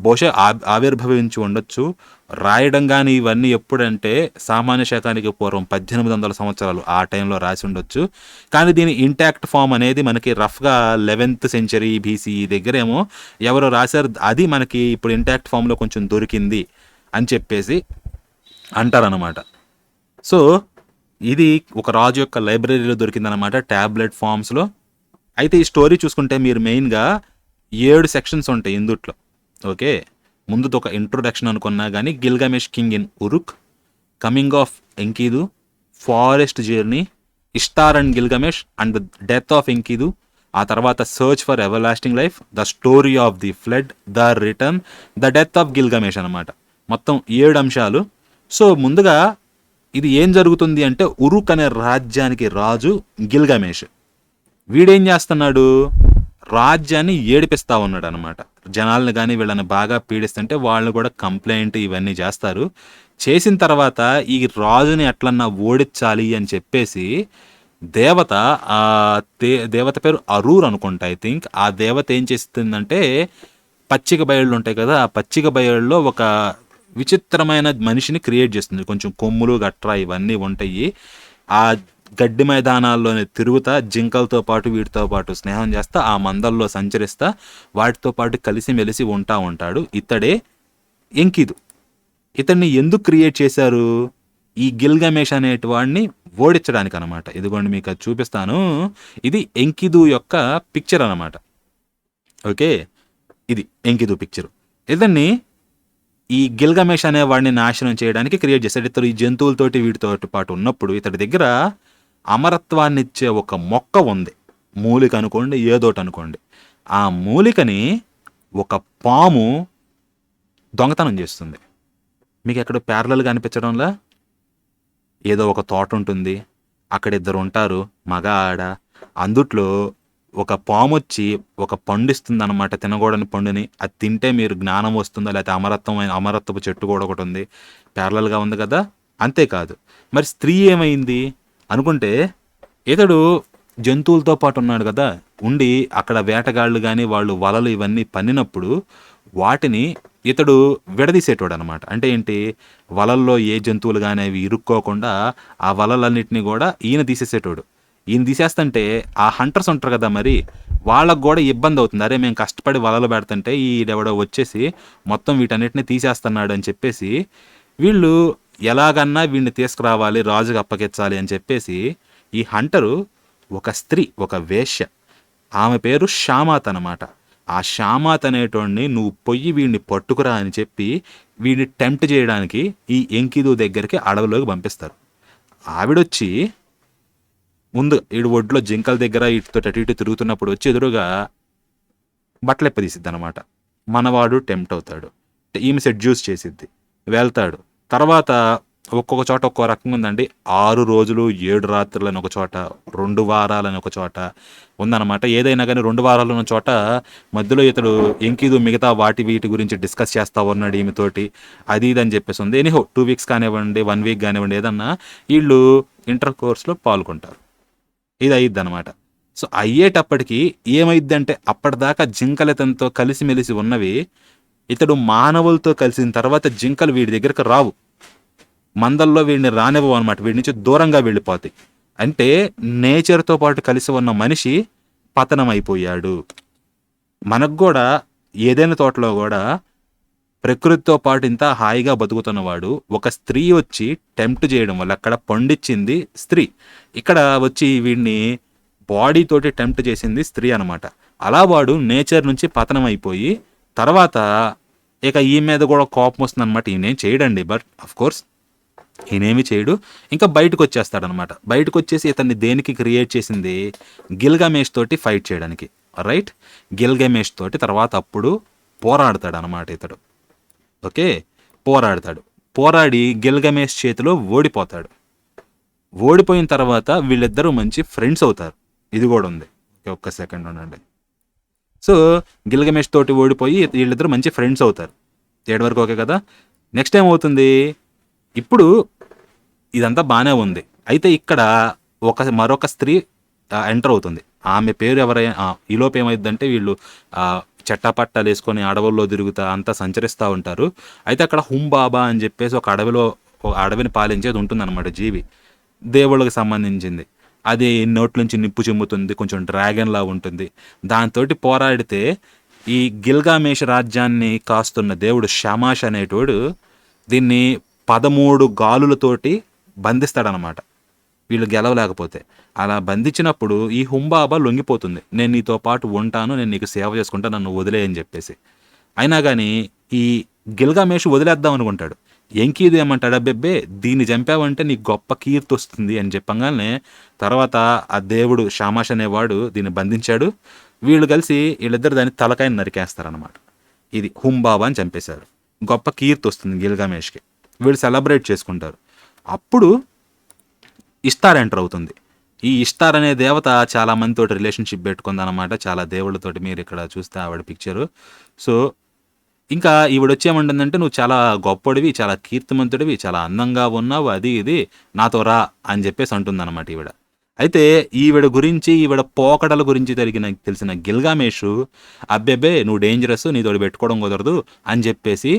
[SPEAKER 1] బహుశా ఆవిర్భవించి ఉండొచ్చు. రాయడం కానీ ఇవన్నీ ఎప్పుడంటే సామాన్య శకానికి పూర్వం 1800 సంవత్సరాలు ఆ టైంలో రాసి ఉండొచ్చు. కానీ దీని ఇంటాక్ట్ ఫామ్ అనేది మనకి రఫ్గా 11th century BCE దగ్గరేమో ఎవరో రాశారు, అది మనకి ఇప్పుడు ఇంటాక్ట్ ఫామ్లో కొంచెం దొరికింది అని చెప్పేసి అంటారనమాట. సో ఇది ఒక రాజు యొక్క లైబ్రరీలో దొరికిందనమాట ట్యాబ్లెట్ ఫామ్స్లో. అయితే ఈ స్టోరీ చూసుకుంటే మీరు మెయిన్గా 7 సెక్షన్స్ ఉంటాయి ఇందుట్లో. ఓకే, ముందుతో ఒక ఇంట్రొడక్షన్ అనుకున్నా కానీ Gilgamesh king in Uruk, coming of Enkidu, forest journey, Ishtar and Gilgamesh and the death of Enkidu, ఆ తర్వాత search for everlasting life, the story of the flood, the return, the death of Gilgamesh అనమాట. మొత్తం 7 అంశాలు. So ముందుగా ఇది ఏం జరుగుతుంది అంటే ఉరుక్ అనే రాజ్యానికి రాజు గిల్గమేష్. వీడేం చేస్తున్నాడు, రాజ్యాన్ని ఏడిపిస్తూ ఉన్నాడు అనమాట. జనాలను కానీ వీళ్ళని బాగా పీడిస్తుంటే వాళ్ళు కూడా కంప్లైంట్ ఇవన్నీ చేస్తారు. చేసిన తర్వాత ఈ రాజుని ఎట్లన్నా ఓడించాలి అని చెప్పేసి దేవత, ఆ దేవత పేరు అరూర్ అనుకుంటా, ఐ థింక్. ఆ దేవత ఏం చేస్తుందంటే పచ్చిక బయళ్ళు ఉంటాయి కదా, ఆ పచ్చిక బయళ్ళలో ఒక విచిత్రమైన మనిషిని క్రియేట్ చేస్తుంది. కొంచెం కొమ్ములు గట్రా ఇవన్నీ ఉంటాయి. ఆ గడ్డి మైదానాల్లోనే తిరుగుతా జింకలతో పాటు వీటితో పాటు స్నేహం చేస్తా, ఆ మందల్లో సంచరిస్తా, వాటితో పాటు కలిసి మెలిసి ఉంటాడు. ఇతడే ఎంకిదు. ఇతన్ని ఎందుకు క్రియేట్ చేశారు, ఈ గిల్గమేష్ అనేటి వాడిని ఓడించడానికి అనమాట. ఇదిగోండి మీకు అది చూపిస్తాను. ఇది ఎంకిదు యొక్క పిక్చర్ అనమాట. ఓకే, ఇది ఎంకిదు పిక్చర్. ఇతన్ని ఈ గిల్గమేష్ అనే వాడిని నాశనం చేయడానికి క్రియేట్ చేశాడు. ఇతడు ఈ జంతువులతోటి వీటితో పాటు ఉన్నప్పుడు ఇతడి దగ్గర అమరత్వాన్ని ఇచ్చే ఒక మొక్క ఉంది, మూలిక అనుకోండి, ఏదోటి అనుకోండి. ఆ మూలికని ఒక పాము దొంగతనం చేస్తుంది. మీకు ఎక్కడ ప్యారలల్గా అనిపించడంలా, ఏదో ఒక తోట ఉంటుంది, అక్కడ 2 ఉంటారు, మగ ఆడ. అందుట్లో ఒక పామొచ్చి ఒక పండు ఇస్తుందన్నమాట, తినకూడని పండుని. అది తింటే మీరు జ్ఞానం వస్తుందా, లేకపోతే అమరత్వపు చెట్టు కూడా ఒకటి ఉంది, ప్యారలల్‌గా ఉంది కదా! అంతేకాదు. మరి స్త్రీ ఏమైంది అనుకుంటే, ఇతడు జంతువులతో పాటు ఉన్నాడు కదా! ఉండి అక్కడ వేటగాళ్ళు గాని, వాళ్ళు వలలు ఇవన్నీ పన్నినప్పుడు వాటిని ఇతడు విడదీసేటోడనమాట. అంటే ఏంటి, వలల్లో ఏ జంతువులు గాని అవి ఇరుక్కోకుండా ఆ వలలన్నిటిని గూడా ఈయన తీసేసేటోడు. ఈయన తీసేస్తంటే ఆ హంటర్స్ ఉంటారు కదా మరి, వాళ్ళకి గూడా ఇబ్బందవుతుంది. అరే! మేము కష్టపడి వలలు పెడుతుంటే ఈడెవడో వచ్చేసి మొత్తం వీటన్నిటిని తీసేస్తన్నాడు అని చెప్పేసి, వీళ్ళు ఎలాగన్నా వీడిని తీసుకురావాలి, రాజుకి అప్పగించాలి అని చెప్పేసి, ఈ హంటరు ఒక స్త్రీ, ఒక వేశ్య, ఆమె పేరు షామాత్ అనమాట. ఆ షామాత్ అనేటోడిని నువ్వు పొయ్యి వీడిని పట్టుకురా అని చెప్పి వీడిని టెంప్ట్ చేయడానికి ఈ ఎంకిదు దగ్గరికి అడవిలోకి పంపిస్తారు. ఆవిడొచ్చి ముందు ఈడు ఒడ్లో జింకల దగ్గర ఇటుతో అటు ఇటు తిరుగుతున్నప్పుడు వచ్చి ఎదురుగా బట్టలెప్పదీసిద్ది అనమాట. మనవాడు టెంప్ట్ అవుతాడు, ఈమె సెడ్యూస్ చేసిద్ది, వెళ్తాడు. తర్వాత ఒక్కొక్క చోట ఒక్కో రకంగా ఉందండి. 6 రోజులు 7 రాత్రులని ఒక చోట, 2 వారాలని ఒక చోట ఉందన్నమాట. ఏదైనా కానీ 2 వారాలు ఉన్న చోట మధ్యలో ఇతడు ఎంకిదు మిగతా వీటి గురించి డిస్కస్ చేస్తా ఉన్నాడు ఈమెతోటి, అది ఇది అని చెప్పేసి ఉంది. ఎనీహో 2 వీక్స్ కానివ్వండి, 1 వీక్ కానివ్వండి, ఏదన్నా వీళ్ళు ఇంటర్ కోర్స్లో పాల్గొంటారు. ఇది అయ్యిద్ది అనమాట. సో అయ్యేటప్పటికి ఏమైద్దంటే, అప్పటిదాకా జింకలు ఇతనితో కలిసిమెలిసి ఉన్నవి ఇతడు మానవులతో కలిసిన తర్వాత జింకలు వీడి దగ్గరకు రావు, మందల్లో వీడిని రానివ్వవు అనమాట, వీడి నుంచి దూరంగా వెళ్ళిపోతాయి. అంటే నేచర్తో పాటు కలిసి ఉన్న మనిషి పతనం అయిపోయాడు. మనకు కూడా ఏదైనా తోటలో కూడా ప్రకృతితో పాటు ఇంత హాయిగా బతుకుతున్నవాడు ఒక స్త్రీ వచ్చి టెంప్ట్ చేయడం వల్ల, అక్కడ పండించింది స్త్రీ, ఇక్కడ వచ్చి వీడిని బాడీ తోటి టెంప్ట్ చేసింది స్త్రీ అనమాట. అలా వాడు నేచర్ నుంచి పతనం అయిపోయి తర్వాత ఇక ఈ మీద కూడా కోపం వస్తుంది అనమాట. ఈయనేం చేయడండి, బట్ అఫ్ కోర్స్ ఈయనేమి చేయడు, ఇంకా బయటకు వచ్చేస్తాడనమాట. బయటకు వచ్చేసి ఇతన్ని దేనికి క్రియేట్ చేసింది, గిల్గమేష్ తోటి ఫైట్ చేయడానికి, రైట్. గిల్గమేష్ తోటి తర్వాత అప్పుడు పోరాడతాడు అనమాట ఇతడు. ఓకే, పోరాడి గిల్గమేష్ చేతిలో ఓడిపోతాడు. ఓడిపోయిన తర్వాత వీళ్ళిద్దరూ మంచి ఫ్రెండ్స్ అవుతారు. ఇది కూడా ఉంది, ఒక్క సెకండ్ ఉండండి. సో గిల్గమేష్ తోటి ఓడిపోయి వీళ్ళిద్దరూ మంచి ఫ్రెండ్స్ అవుతారు. ఏడు వరకు ఓకే కదా. నెక్స్ట్ ఏమవుతుంది, ఇప్పుడు ఇదంతా బాగానే ఉంది. అయితే ఇక్కడ మరొక స్త్రీ ఎంటర్ అవుతుంది. ఆమె పేరు ఎవరైనా, ఈలోపు ఏమైందంటే వీళ్ళు చట్టపట్టాలు వేసుకొని అడవుల్లో తిరుగుతా అంతా సంచరిస్తూ ఉంటారు. అయితే అక్కడ హుంబాబా అని చెప్పేసి ఒక అడవిని పాలించేది ఉంటుందన్నమాట, జీవి, దేవుళ్ళకి సంబంధించింది. అది నోట్లోంచి నిప్పు చిమ్ముతుంది, కొంచెం డ్రాగన్లా ఉంటుంది. దాంతో పోరాడితే ఈ గిల్గామేష్ రాజ్యాన్ని కాస్తున్న దేవుడు షమాష్ అనేటోడు దీన్ని 13 గాలులతోటి బంధిస్తాడనమాట, వీళ్ళు గెలవలేకపోతే. అలా బంధించినప్పుడు ఈ హుంబాబా లొంగిపోతుంది, నేను నీతో పాటు ఉంటాను, నేను నీకు సేవ చేసుకుంటా, నన్ను వదిలే అని చెప్పేసి. అయినా కానీ ఈ గిల్గామేష్ వదిలేద్దాం అనుకుంటాడు. ఎంకీదు ఏమంటాడు, అబ్బెబ్బే దీన్ని చంపావంటే నీకు గొప్ప కీర్తి వస్తుంది అని చెప్పగానే తర్వాత ఆ దేవుడు షమాష్ అనేవాడు దీన్ని బంధించాడు. వీళ్ళు కలిసి వీళ్ళిద్దరు దాన్ని తలకాయని నరికేస్తారనమాట. ఇది హుంబాబా అని చంపేశారు, గొప్ప కీర్తి వస్తుంది గిల్గామేష్కి, వీళ్ళు సెలబ్రేట్ చేసుకుంటారు. అప్పుడు ఇష్తార్ ఎంటర్ అవుతుంది. ఈ ఇష్తార్ అనే దేవత చాలా మందితో రిలేషన్షిప్ పెట్టుకుందనమాట, చాలా దేవుళ్ళతోటి. మీరు ఇక్కడ చూస్తే ఆవిడ పిక్చరు. సో ఇంకా ఈవిడ వచ్చేమంటుందంటే, నువ్వు చాలా గొప్పడివి, చాలా కీర్తిమంతుడివి, చాలా అందంగా ఉన్నావు, అది ఇది నాతో రా అని చెప్పేసి అంటుందన్నమాట ఈవిడ. అయితే ఈవిడ పోకడల గురించి తెలిసిన గిల్గామేషు, అబ్బెబ్బే నువ్వు డేంజరస్, నీతోటి పెట్టుకోవడం కుదరదు అని చెప్పేసి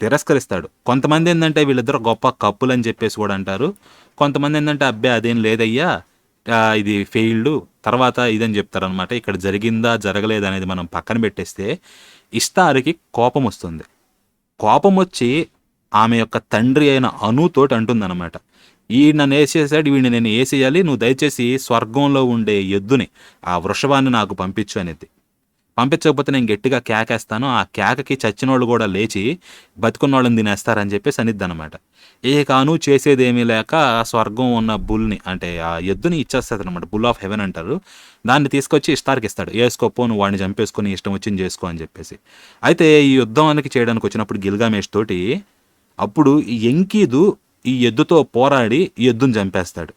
[SPEAKER 1] తిరస్కరిస్తాడు. కొంతమంది ఏంటంటే వీళ్ళిద్దరు గొప్ప కప్పులు అని చెప్పేసి కూడా అంటారు. కొంతమంది ఏంటంటే అబ్బే అదేం లేదయ్యా, ఇది ఫెయిల్డ్, తర్వాత ఇదని చెప్తారనమాట. ఇక్కడ జరిగిందా జరగలేదు అనేది మనం పక్కన పెట్టేస్తే ఇష్తారికి కోపం వస్తుంది. కోపం వచ్చి ఆమె యొక్క తండ్రి అయిన అనుతోటి అంటుందన్నమాట, ఈ నన్ను వేసేసాడు, వీడిని నేను వేసేయాలి, నువ్వు దయచేసి స్వర్గంలో ఉండే ఎద్దుని, ఆ వృషభాన్ని నాకు పంపించు అనేది. పంపించకపోతే నేను గట్టిగా కేకేస్తాను, ఆ కేకకి చచ్చిన వాళ్ళు కూడా లేచి బతుకున్న వాళ్ళని తినేస్తారని చెప్పేసి అనిద్ది అనమాట. ఏ కాను చేసేదేమీ లేక స్వర్గం ఉన్న బుల్ని, అంటే ఆ ఎద్దుని ఇచ్చేస్తుంది అనమాట, బుల్ ఆఫ్ హెవెన్ అంటారు. దాన్ని తీసుకొచ్చి ఇష్టార్కి ఇస్తాడు, వేసుకోపో నువ్వు వాడిని చంపేసుకొని ఇష్టం వచ్చింది చేసుకో అని చెప్పేసి. అయితే ఈ యుద్ధానికి చేయడానికి వచ్చినప్పుడు గిల్గామేష్ తోటి అప్పుడు ఎంకీదు ఈ ఎద్దుతో పోరాడి ఈ ఎద్దుని చంపేస్తాడు.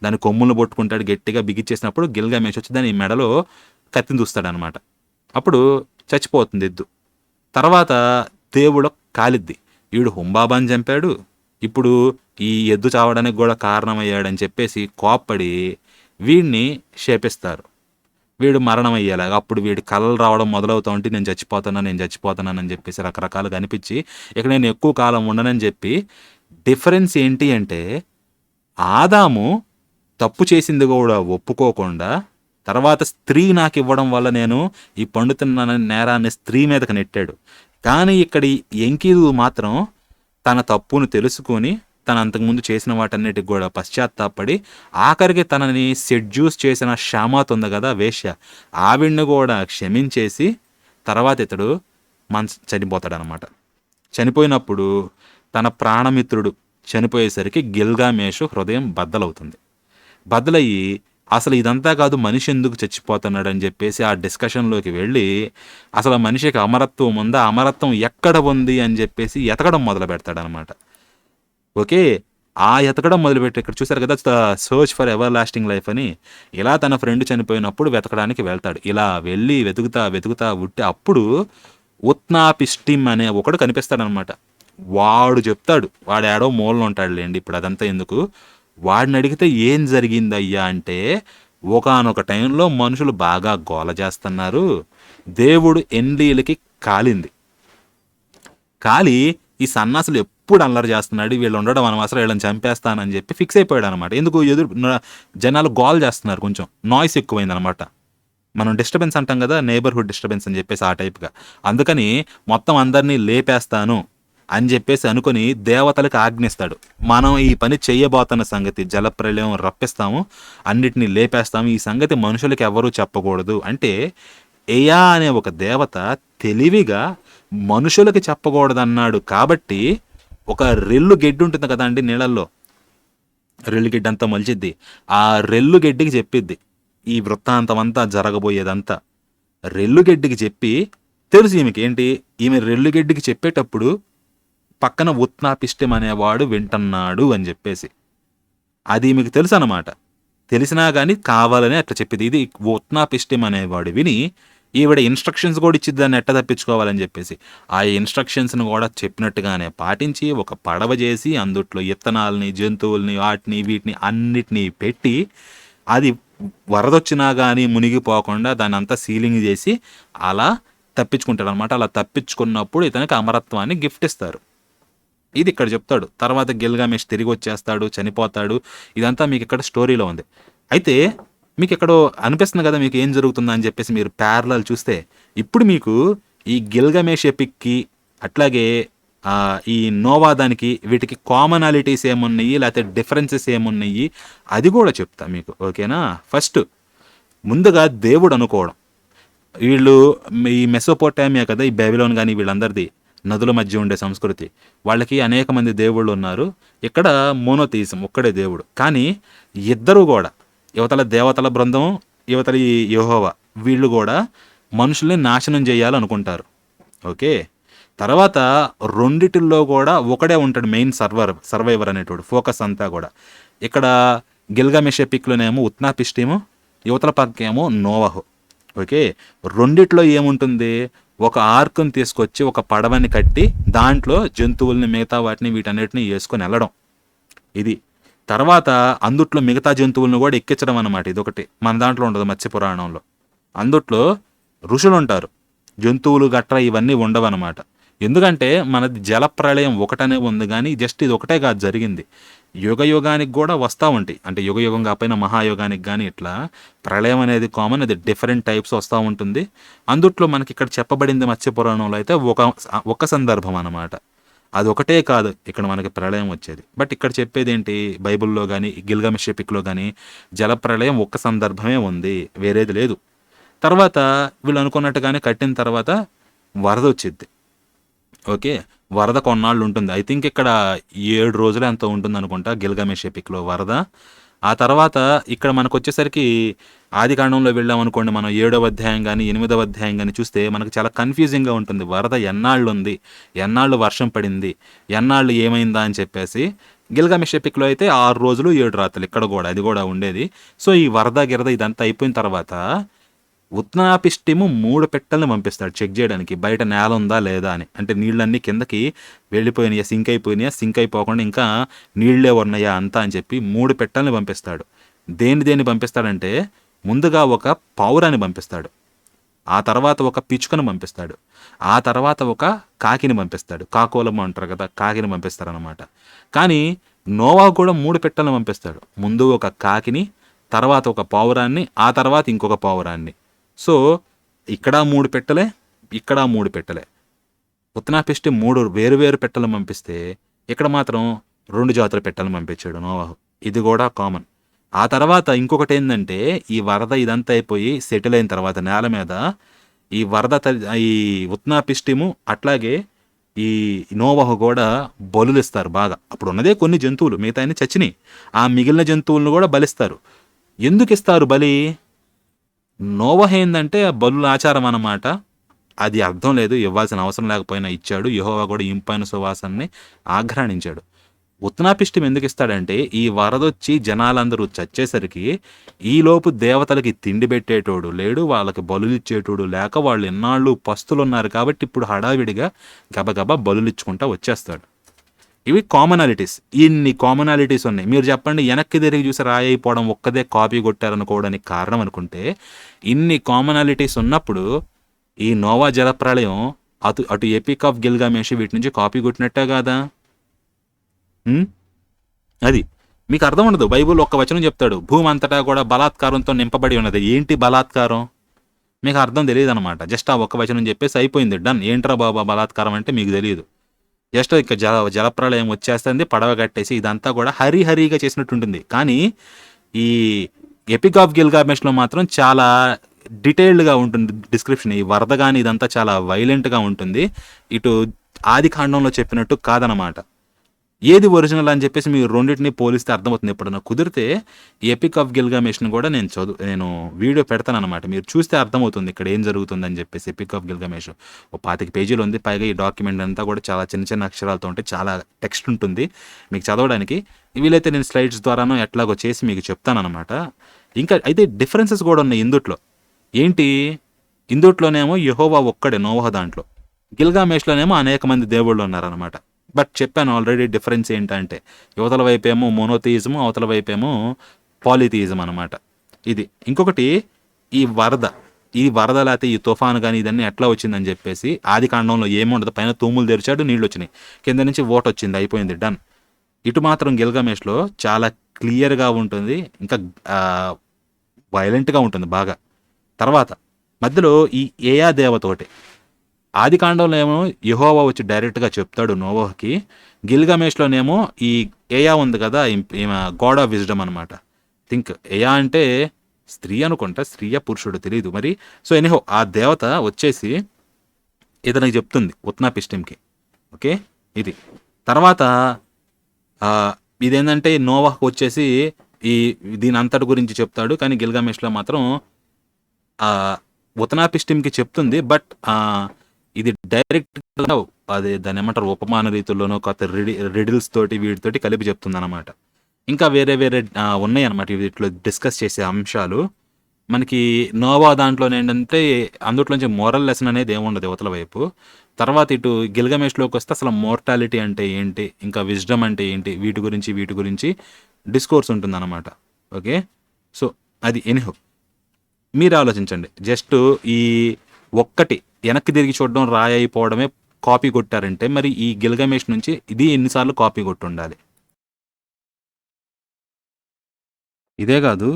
[SPEAKER 1] దాని కొమ్ములు పట్టుకుంటాడు, గట్టిగా బిగిచ్చేసినప్పుడు గిల్గామేష్ వచ్చి దాని మెడలో కత్తిని దూస్తాడనమాట. అప్పుడు చచ్చిపోతుంది ఎద్దు. తర్వాత దేవుడు కాలిద్ది, వీడు హుంబాబాని చంపాడు, ఇప్పుడు ఈ ఎద్దు చావడానికి కూడా కారణమయ్యాడని చెప్పేసి కోప్పడి వీడిని శపిస్తారు, వీడు మరణం అయ్యేలాగా. అప్పుడు వీడి కళలు రావడం మొదలవుతా ఉంటే నేను చచ్చిపోతున్నానని చెప్పేసి రకరకాలుగా అనిపించి ఇక నేను ఎక్కువ కాలం ఉండనని చెప్పి. డిఫరెన్స్ ఏంటి అంటే ఆదాము తప్పు చేసింది కూడా ఒప్పుకోకుండా తర్వాత స్త్రీ నాకు ఇవ్వడం వల్ల నేను ఈ పండుతున్న నేరాన్ని స్త్రీ మీదకి నెట్టాడు. కానీ ఇక్కడ ఎంకీదు మాత్రం తన తప్పును తెలుసుకొని తను అంతకుముందు చేసిన వాటన్నిటికి కూడా పశ్చాత్తాపడి ఆఖరికి తనని సెడ్యూస్ చేసిన షామాత్ ఉంది కదా వేశ్య, ఆవిడ్ని కూడా క్షమించేసి తర్వాత ఇతడు చనిపోతాడనమాట. చనిపోయినప్పుడు తన ప్రాణమిత్రుడు చనిపోయేసరికి గిల్గామేషు హృదయం బద్దలయ్యి అసలు ఇదంతా కాదు మనిషి ఎందుకు చచ్చిపోతున్నాడు అని చెప్పేసి ఆ డిస్కషన్లోకి వెళ్ళి అసలు మనిషికి అమరత్వం ఉందా, అమరత్వం ఎక్కడ ఉంది అని చెప్పేసి ఎతకడం మొదలు పెడతాడనమాట. ఓకే, ఆ ఎతకడం మొదలుపెట్టి ఇక్కడ చూసారు కదా search for everlasting life అని, ఇలా తన ఫ్రెండ్ చనిపోయినప్పుడు వెతకడానికి వెళ్తాడు. ఇలా వెళ్ళి వెతుకుతా ఉట్టి అప్పుడు ఉత్నాపిష్టిం అనే ఒకడు కనిపిస్తాడనమాట. వాడు చెప్తాడు, వాడు ఏడో మూలలో ఉంటాడు లేండి, ఇప్పుడు అదంతా ఎందుకు. వాడిని అడిగితే ఏం జరిగిందయ్యా అంటే ఒకానొక టైంలో మనుషులు బాగా గోల చేస్తున్నారు, దేవుడు ఎండీలకి కాలి ఈ సన్నాసులు ఎప్పుడు అల్లరి చేస్తున్నాడు, వీళ్ళు ఉండడం అనవసరం, వీళ్ళని చంపేస్తానని చెప్పి ఫిక్స్ అయిపోయాడు అనమాట. ఎందుకు జనాలు గోల్ చేస్తున్నారు, కొంచెం నాయిస్ ఎక్కువైంది అనమాట. మనం డిస్టర్బెన్స్ అంటాం కదా, నైబర్హుడ్ డిస్టర్బెన్స్ అని చెప్పేసి ఆ టైప్గా. అందుకని మొత్తం అందరినీ లేపేస్తాను అని చెప్పేసి అనుకుని దేవతలకు ఆజ్ఞిస్తాడు, మనం ఈ పని చెయ్యబోతున్న సంగతి, జలప్రలయం రప్పిస్తాము, అన్నిటినీ లేపేస్తాము, ఈ సంగతి మనుషులకి ఎవరూ చెప్పకూడదు అంటే ఎయా అనే ఒక దేవత తెలివిగా మనుషులకి చెప్పకూడదన్నాడు. కాబట్టి ఒక రెల్లు గెడ్డి ఉంటుంది కదా అండి నీళ్ళల్లో, రెల్లు గెడ్డి అంతా మలిచిద్ది, ఆ రెల్లు గెడ్డికి చెప్పిద్ది ఈ వృత్తాంతం అంతా జరగబోయేదంతా. రెల్లు గెడ్డికి చెప్పి తెలుసు ఈమెకి ఏంటి, ఈమె రెల్లు గెడ్డికి చెప్పేటప్పుడు పక్కన ఉత్నాపిష్టం అనేవాడు వింటున్నాడు అని చెప్పేసి అది మీకు తెలుసు అనమాట. తెలిసినా కానీ కావాలని అట్లా చెప్పింది. ఇది ఉత్నాపిష్టం అనేవాడు విని ఈవిడ ఇన్స్ట్రక్షన్స్ కూడా ఇచ్చింది దాన్ని ఎట్ట తప్పించుకోవాలని చెప్పేసి. ఆ ఇన్స్ట్రక్షన్స్ని కూడా చెప్పినట్టుగానే పాటించి ఒక పడవ చేసి అందుట్లో ఇత్తనాలని, జంతువుల్ని, వాటిని వీటిని అన్నిటినీ పెట్టి అది వరదొచ్చినా కానీ మునిగిపోకుండా దాన్ని అంతా సీలింగ్ చేసి అలా తప్పించుకుంటాడు అనమాట. అలా తప్పించుకున్నప్పుడు ఇతనికి అమరత్వాన్ని గిఫ్ట్ ఇస్తారు. ఇది ఇక్కడ చెప్తాడు. తర్వాత గిల్గామేష్ తిరిగి వచ్చేస్తాడు, చనిపోతాడు. ఇదంతా మీకు ఇక్కడ స్టోరీలో ఉంది. అయితే మీకు ఎక్కడో అనిపిస్తుంది కదా మీకు ఏం జరుగుతుందా అని చెప్పేసి మీరు ప్యారలల్ చూస్తే ఇప్పుడు మీకు ఈ గిల్గామేష్ ఎపిక్కి అట్లాగే ఈ నోవాదానికి వీటికి కామనాలిటీస్ ఏమున్నాయి లేకపోతే డిఫరెన్సెస్ ఏమున్నాయి అది కూడా చెప్తా మీకు. ఓకేనా, ఫస్ట్ ముందుగా దేవుడు అనుకోవడం. వీళ్ళు ఈ మెసోపోటామియా కదా, ఈ బెబిలోన్ కానీ వీళ్ళందరిది నదుల మధ్య ఉండే సంస్కృతి, వాళ్ళకి అనేక మంది దేవుళ్ళు ఉన్నారు. ఇక్కడ మోనోథీయిజం, ఒక్కడే దేవుడు. కానీ ఇద్దరు కూడా యువతల దేవతల బృందం, యువతల యెహోవా, వీళ్ళు కూడా మనుషుల్ని నాశనం చేయాలనుకుంటారు. ఓకే, తర్వాత రెండిటిల్లో కూడా ఒకడే ఉంటాడు మెయిన్ సర్వైవర్ అనేటోడు, ఫోకస్ అంతా కూడా. ఇక్కడ గిల్గామేష్ ఎపిక్లోనేమో ఉత్నాపిష్టిము, యువతల పక్కేమో నోవహు. ఓకే, రెండిట్లో ఏముంటుంది, ఒక ఆర్కుని తీసుకొచ్చి ఒక పడవని కట్టి దాంట్లో జంతువుల్ని, మిగతా వాటిని వీటన్నిటిని వేసుకొని వెళ్ళడం ఇది. తర్వాత అందుట్లో మిగతా జంతువులను కూడా ఎక్కించడం అన్నమాట. ఇదొకటి మన దాంట్లో ఉండదు మత్స్య పురాణంలో. అందుట్లో ఋషులు ఉంటారు, జంతువులు గట్రా ఇవన్నీ ఉండవన్నమాట. ఎందుకంటే మనది జలప్రళయం ఒకటనే ఉంది కానీ జస్ట్ ఇది ఒకటే కాదు జరిగింది, యుగానికి కూడా వస్తూ ఉంటాయి. అంటే యుగం కాకపోయినా మహాయుగానికి కానీ ఇట్లా ప్రళయం అనేది కామన్, అది డిఫరెంట్ టైప్స్ వస్తూ ఉంటుంది. అందుట్లో మనకి ఇక్కడ చెప్పబడింది మత్స్య పురాణంలో అయితే ఒక సందర్భం అన్నమాట. అది ఒకటే కాదు ఇక్కడ మనకి ప్రళయం వచ్చేది. బట్ ఇక్కడ చెప్పేది ఏంటి, బైబిల్లో కానీ గిల్గామేష్ ఎపిక్లో కానీ జలప్రళయం ఒక్క సందర్భమే ఉంది, వేరేది లేదు. తర్వాత వీళ్ళు అనుకున్నట్టుగానే కట్టిన తర్వాత వరద వచ్చింది. ఓకే, వరద కొన్నాళ్ళు ఉంటుంది. ఐ థింక్ ఇక్కడ 7 రోజులు ఎంతో ఉంటుంది అనుకుంటా గిల్గామేష్ ఎపిక్లో వరద. ఆ తర్వాత ఇక్కడ మనకు వచ్చేసరికి ఆది కాండంలో వెళ్ళామనుకోండి, మనం 7వ అధ్యాయం కానీ 8వ అధ్యాయం కానీ చూస్తే మనకు చాలా కన్ఫ్యూజింగ్గా ఉంటుంది. వరద ఎన్నాళ్ళు ఉంది, ఎన్నాళ్ళు వర్షం పడింది, ఎన్నాళ్ళు ఏమైందా అని చెప్పేసి గిల్గామెష్ ఎపిక్లో అయితే 6 రోజులు 7 రాత్రులు ఇక్కడ కూడా అది కూడా ఉండేది. సో ఈ వరద గిరద ఇదంతా అయిపోయిన తర్వాత ఉత్నాపిష్టిము 3 పెట్టెల్ని పంపిస్తాడు చెక్ చేయడానికి బయట నేల ఉందా లేదా అని. అంటే నీళ్ళన్నీ కిందకి వెళ్ళిపోయినాయా, సింక్ అయిపోయినాయా, సింక్ అయిపోకుండా ఇంకా నీళ్ళే ఉన్నాయా అంతా అని చెప్పి 3 పెట్టెల్ని పంపిస్తాడు. దేన్ని పంపిస్తాడంటే ముందుగా ఒక పావురాన్ని పంపిస్తాడు, ఆ తర్వాత ఒక పిచ్చుకను పంపిస్తాడు, ఆ తర్వాత ఒక కాకిని పంపిస్తాడు. కాకోలమ్మ అంటారు కదా, కాకిని పంపిస్తారనమాట. కానీ నోవా కూడా 3 పెట్టెలను పంపిస్తాడు. ముందు ఒక కాకిని, తర్వాత ఒక పావురాన్ని, ఆ తర్వాత ఇంకొక పావురాన్ని. సో ఇక్కడ 3 పెట్టెలే, ఇక్కడ 3 పెట్టెలే. ఉత్నాపిష్టి 3 వేరు పెట్టెలను పంపిస్తే ఇక్కడ మాత్రం 2 జాతుల పెట్టెలను పంపించాడు నోవాహు. ఇది కూడా కామన్. ఆ తర్వాత ఇంకొకటి ఏంటంటే ఈ వరద ఇదంతా అయిపోయి సెటిల్ అయిన తర్వాత నేల మీద ఈ వరద ఈ ఉత్నాపిష్టిము అట్లాగే ఈ నోవాహు కూడా బలులు ఇస్తారు బాగా. అప్పుడు ఉన్నదే కొన్ని జంతువులు, మిగతా అన్ని చచ్చినాయి. ఆ మిగిలిన జంతువులను కూడా బలిస్తారు. ఎందుకు ఇస్తారు బలి? నోవాహు ఏందంటే ఆ బలుల ఆచారం అన్నమాట. అది అర్థం లేదు, ఇవ్వాల్సిన అవసరం లేకపోయినా ఇచ్చాడు. యెహోవా కూడా ఇంపైన సువాసనని ఆఘ్రాణించాడు. ఉత్నాపిష్టం ఎందుకు ఇస్తాడంటే ఈ వరదొచ్చి జనాలందరూ చచ్చేసరికి ఈలోపు దేవతలకి తిండి పెట్టేటోడు లేడు, వాళ్ళకి బలులు ఇచ్చేటోడు లేక వాళ్ళు ఎన్నాళ్ళు పస్తులున్నారు కాబట్టి ఇప్పుడు హడావిడిగా గబగబా బలులు ఇచ్చుకుంటా వచ్చేస్తాడు. ఇవి కామనాలిటీస్. ఇన్ని కామనాలిటీస్ ఉన్నాయి. మీరు చెప్పండి, వెనక్కి తిరిగి చూసి రాయి అయిపోవడం ఒక్కదే కాపీ కొట్టారనుకోవడానికి కారణం అనుకుంటే, ఇన్ని కామనాలిటీస్ ఉన్నప్పుడు ఈ నోవా జలప్రళయం అటు ఎపిక్ ఆఫ్ గిల్గామేష్ వీటి నుంచి కాపీ కొట్టినట్టే కాదా? అది మీకు అర్థం ఉండదు. బైబుల్ ఒక్క వచనం చెప్తాడు, భూమి అంతటా కూడా బలాత్కారంతో నింపబడి ఉన్నది. ఏంటి బలాత్కారం? మీకు అర్థం తెలియదు అనమాట. జస్ట్ ఆ ఒక్క వచనం చెప్పేసి అయిపోయింది, డన్. ఏంట్రా బాబా బలాత్కారం అంటే మీకు తెలియదు. జస్ట్ ఇక జలప్రళయం వచ్చేస్తుంది, పడవ కట్టేసి ఇదంతా కూడా హరిగా చేసినట్టుంటుంది. కానీ ఈ ఎపిక్ ఆఫ్ గిల్గామెష్లో మాత్రం చాలా డీటెయిల్డ్గా ఉంటుంది డిస్క్రిప్షన్. ఈ వరద కానీ ఇదంతా చాలా వైలెంట్గా ఉంటుంది. ఇటు ఆది కాండంలో చెప్పినట్టు కాదనమాట. ఏది ఒరిజినల్ అని చెప్పేసి మీరు రెండింటిని పోలిస్తే అర్థమవుతుంది. ఎప్పుడన్నా కుదిరితే ఎపిక్ ఆఫ్ గిల్గామెష్ని కూడా నేను వీడియో పెడతాను అనమాట. మీరు చూస్తే అర్థమవుతుంది ఇక్కడ ఏం జరుగుతుందని చెప్పేసి. ఎపిక్ ఆఫ్ గిల్గామెష్ 25 పేజీలు ఉంది. పైగా ఈ డాక్యుమెంట్ అంతా కూడా చాలా చిన్న అక్షరాలతో ఉంటే చాలా టెక్స్ట్ ఉంటుంది మీకు చదవడానికి. వీలైతే నేను స్లైడ్స్ ద్వారానో ఎట్లాగో చేసి మీకు చెప్తానమాట. ఇంకా అయితే డిఫరెన్సెస్ కూడా ఉన్నాయి ఇందుట్లో. ఏంటి? ఇందుట్లోనేమో యెహోవా ఒక్కడే నోవహు దాంట్లో, గిల్గామెష్లోనేమో అనేక మంది దేవుళ్ళు ఉన్నారనమాట. బట్ చెప్పాను ఆల్రెడీ డిఫరెన్స్ ఏంటంటే యువతల వైపేమో మోనోథియిజం, అవతల వైపేమో పాలిథియిజం అనమాట. ఇది ఇంకొకటి ఈ వరద లేకపోతే ఈ తుఫాను కానీ ఇదన్నీ ఎట్లా వచ్చిందని చెప్పేసి ఆది కాండంలో ఏముండదు. పైన తూములు తెరిచాడు, నీళ్ళు వచ్చినాయి, కింద నుంచి ఓట్ వచ్చింది, అయిపోయింది, డన్. ఇటు మాత్రం గిల్గామెష్లో చాలా క్లియర్గా ఉంటుంది, ఇంకా వైలెంట్గా ఉంటుంది బాగా. తర్వాత మధ్యలో ఈ ఏయా దేవత ఒకటి. ఆది కాండంలో ఏమో యెహోవా వచ్చి డైరెక్ట్గా చెప్తాడు నోవాహుకి. గిల్గామెష్లోనేమో ఈ ఏయా ఉంది కదా, ఈమె గాడ్ ఆఫ్ విజ్డమ్ అనమాట. థింక్ ఏయా అంటే స్త్రీ అనుకుంటా, స్త్రీయా పురుషుడు తెలియదు మరి. సో ఎనీహో ఆ దేవత వచ్చేసి ఇతనికి చెప్తుంది ఉత్నాపిష్టంకి. ఓకే, ఇది తర్వాత ఇదేంటంటే నోవాహు వచ్చేసి దీని అంతటి గురించి చెప్తాడు. కానీ గిల్గామెష్లో మాత్రం ఉత్నాపిష్టంకి చెప్తుంది. బట్ ఇది డైరెక్ట్ అదే దాన్ని ఏమంటారు, ఉపమాన రీతుల్లోనో కొత్త రిడిల్స్ తోటి వీటితోటి కలిపి చెప్తుంది అనమాట. ఇంకా వేరే ఉన్నాయి అనమాట వీటిలో డిస్కస్ చేసే అంశాలు. మనకి నోవా దాంట్లో ఏంటంటే అందులోంచి మోరల్ లెసన్ అనేది ఏముండదు యువతల వైపు. తర్వాత ఇటు గిల్గామెష్లోకి వస్తే అసలు మోర్టాలిటీ అంటే ఏంటి, ఇంకా విజ్డమ్ అంటే ఏంటి, వీటి గురించి డిస్కోర్స్ ఉంటుంది అనమాట. ఓకే, సో అది ఎనీహో మీరు ఆలోచించండి. జస్ట్ ఈ ఒక్కటి వెనక్కి తిరిగి చూడడం, రాయి అయిపోవడమే కాపీ కొట్టారంటే మరి ఈ గిల్గామెష్ నుంచి ఇది ఎన్నిసార్లు కాపీ కొట్టి ఉండాలి? ఇదే కాదు,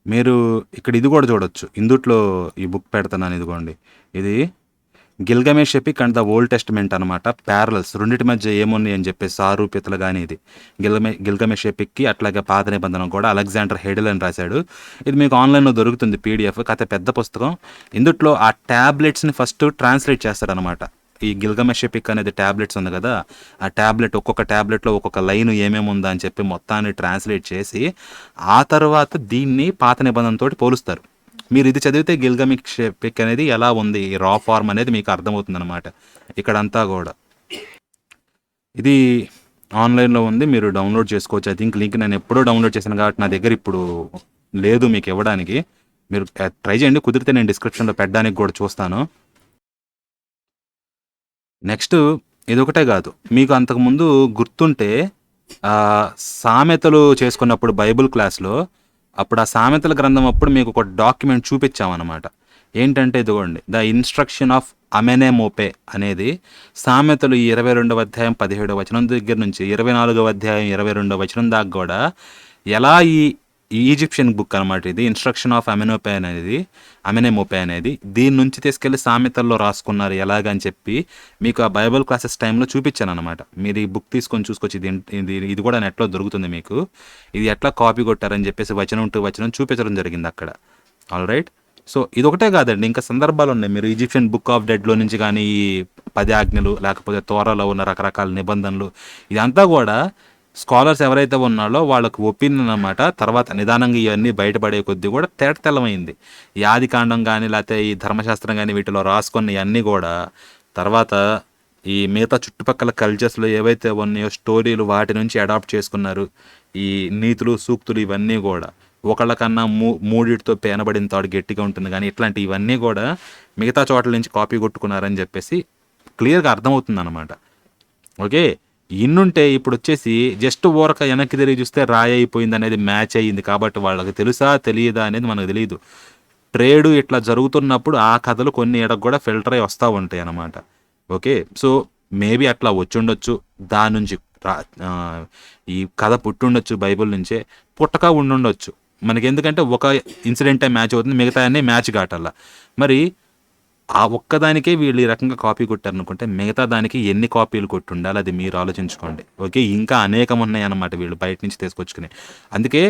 [SPEAKER 1] మీరు ఇక్కడ ఇది కూడా చూడొచ్చు. ఇందుట్లో ఈ బుక్ పెడతాను, ఇదిగోండి. ఇది Gilgamesh epic and the Old Testament అనమాట. ప్యారలల్స్ రెండింటి మధ్య ఏమున్నాయి అని చెప్పేసి సారూప్యతలు కానీ ఇది గిల్గామెష్ ఎపిక్కి అట్లాగే పాత నిబంధన కూడా అలెగ్జాండర్ హెడెల్ అని రాశాడు. ఇది మీకు ఆన్లైన్లో దొరుకుతుంది PDF, కథ పెద్ద పుస్తకం. ఇందుట్లో ఆ ట్యాబ్లెట్స్ని ఫస్ట్ ట్రాన్స్లేట్ చేస్తారనమాట. ఈ గిల్గామెష్ ఎపిక్ అనేది ట్యాబ్లెట్స్ ఉంది కదా, ఆ ట్యాబ్లెట్ ఒక్కొక్క ట్యాబ్లెట్లో ఒక్కొక్క లైన్ ఏమేమి ఉందా అని చెప్పి మొత్తాన్ని ట్రాన్స్లేట్ చేసి ఆ తర్వాత దీన్ని పాత నిబంధనతో పోలుస్తారు. మీరు ఇది చదివితే గిల్గామెష్ ఎపిక్ అనేది ఎలా ఉంది, రా ఫార్మ్ అనేది మీకు అర్థమవుతుంది అనమాట. ఇక్కడంతా కూడా ఇది ఆన్లైన్లో ఉంది, మీరు డౌన్లోడ్ చేసుకోవచ్చు. ఐ థింక్ లింక్ నేను ఎప్పుడో డౌన్లోడ్ చేశాను కాబట్టి నా దగ్గర ఇప్పుడు లేదు మీకు ఇవ్వడానికి. మీరు ట్రై చేయండి, కుదిరితే నేను డిస్క్రిప్షన్లో పెట్టడానికి కూడా చూస్తాను. నెక్స్ట్ ఇదొకటే కాదు, మీకు అంతకుముందు గుర్తుంటే సామెతలు చేసుకున్నప్పుడు బైబుల్ క్లాస్లో అప్పుడు ఆ సామెతల గ్రంథం అప్పుడు మీకు ఒక డాక్యుమెంట్ చూపించామన్నమాట. ఏంటంటే ఇదిగోండి, ద ఇన్స్ట్రక్షన్ ఆఫ్ అమెనెమోపే అనేది సామెతలు 22వ అధ్యాయం 17వ వచనం దగ్గర నుంచి 24వ అధ్యాయం 22వ వచనం దాకా కూడా ఎలా ఈ ఈజిప్షియన్ బుక్ అనమాట ఇది, ఇన్స్ట్రక్షన్ ఆఫ్ అమెనెమోపే అనేది దీని నుంచి తీసుకెళ్లి సామెతల్లో రాసుకున్నారు ఎలాగని చెప్పి మీకు ఆ బైబుల్ క్లాసెస్ టైంలో చూపించాను అనమాట. మీరు ఈ బుక్ తీసుకొని చూసుకొచ్చి ఇది కూడా నెట్లో దొరుకుతుంది మీకు. ఇది ఎట్లా కాపీ కొట్టారని చెప్పేసి వచనం టు వచనం చూపించడం జరిగింది అక్కడ. All right. సో ఇదొకటే కాదండి, ఇంకా సందర్భాలు ఉన్నాయి. మీరు ఈజిప్షియన్ బుక్ ఆఫ్ డెడ్లో నుంచి కానీ ఈ 10 ఆజ్ఞలు లేకపోతే తోరాలో ఉన్న రకరకాల నిబంధనలు ఇదంతా కూడా స్కాలర్స్ ఎవరైతే ఉన్నారో వాళ్ళకు ఒపీనియన్ అన్నమాట. తర్వాత నిదానంగా ఇవన్నీ బయటపడే కొద్దీ కూడా తెల్లమైంది. ఈ ఆదికాండం కానీ లేకపోతే ఈ ధర్మశాస్త్రం కానీ వీటిలో రాసుకున్న ఇవన్నీ కూడా తర్వాత ఈ మిగతా చుట్టుపక్కల కల్చర్స్లో ఏవైతే ఉన్నాయో స్టోరీలు వాటి నుంచి అడాప్ట్ చేసుకున్నారు. ఈ నీతులు సూక్తులు ఇవన్నీ కూడా ఒకళ్ళకన్నా మూడిటితో పేనబడిన తాడు గట్టిగా ఉంటుంది కానీ ఇట్లాంటి ఇవన్నీ కూడా మిగతా చోట్ల నుంచి కాపీ కొట్టుకున్నారని చెప్పేసి క్లియర్గా అర్థమవుతుంది అనమాట. ఓకే, ఇన్నుంటే ఇప్పుడు వచ్చేసి జస్ట్ ఊరక వెనక్కి తిరిగి చూస్తే రాయి అయిపోయింది అనేది మ్యాచ్ అయ్యింది కాబట్టి వాళ్ళకి తెలుసా తెలియదా అనేది మనకు తెలియదు. ట్రేడు ఇట్లా జరుగుతున్నప్పుడు ఆ కథలు కొన్ని ఏడకు కూడా ఫిల్టర్ అయి వస్తూ ఉంటాయి అన్నమాట. ఓకే, సో మేబీ అట్లా వచ్చుండొచ్చు, దాని నుంచి ఈ కథ పుట్టుండొచ్చు, బైబిల్ నుంచే పుట్టక ఉండుండొచ్చు. మనకి ఎందుకంటే ఒక ఇన్సిడెంటే మ్యాచ్ అవుతుంది, మిగతా అన్నీ మ్యాచ్ కాటల్లా. మరి ఆ ఒక్కదానికే వీళ్ళు ఈ రకంగా కాపీ కొట్టారనుకుంటే మిగతా దానికి ఎన్ని కాపీలు కొట్టి ఉండాలి అది మీరు ఆలోచించుకోండి. ఓకే, ఇంకా అనేకం ఉన్నాయి అన్నమాట వీళ్ళు బయట నుంచి తీసుకొచ్చుకుని. అందుకే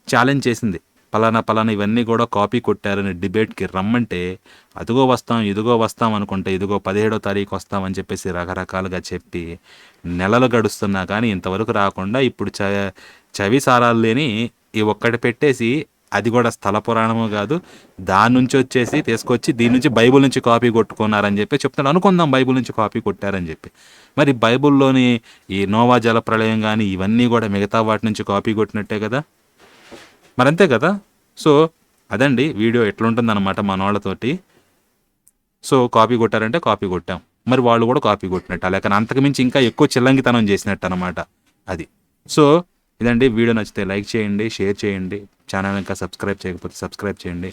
[SPEAKER 1] ఛాలెంజ్ చేసింది, పలానా ఇవన్నీ కూడా కాపీ కొట్టారని డిబేట్కి రమ్మంటే అదిగో వస్తాం ఇదిగో వస్తాం అనుకుంటే ఇదిగో 17వ తారీఖు వస్తామని చెప్పేసి రకరకాలుగా చెప్పి నెలలు గడుస్తున్నా కానీ ఇంతవరకు రాకుండా ఇప్పుడు చవి సారాలు లేని ఈ ఒక్కటి పెట్టేసి అది కూడా స్థల పురాణము కాదు, దాని నుంచి వచ్చేసి తీసుకొచ్చి దీని నుంచి బైబుల్ నుంచి కాపీ కొట్టుకున్నారని చెప్పి చెప్తున్నాడు. అనుకుందాం బైబుల్ నుంచి కాపీ కొట్టారని చెప్పి, మరి బైబుల్లోని ఈ నోవా జల ప్రళయం కానీ ఇవన్నీ కూడా మిగతా వాటి నుంచి కాపీ కొట్టినట్టే కదా, మరంతే కదా. సో అదండి వీడియో ఎట్లుంటుందన్నమాట మన వాళ్ళతోటి. సో కాపీ కొట్టారంటే కాపీ కొట్టాం, మరి వాళ్ళు కూడా కాపీ కొట్టినట్టు, లేక అంతకుమించి ఇంకా ఎక్కువ చిల్లంగితనం చేసినట్టు అనమాట అది. సో ఇదండి వీడియో, నచ్చితే లైక్ చేయండి, షేర్ చేయండి, ఛానల్ ఇంకా సబ్స్క్రైబ్ చేయకపోతే సబ్స్క్రైబ్ చేయండి.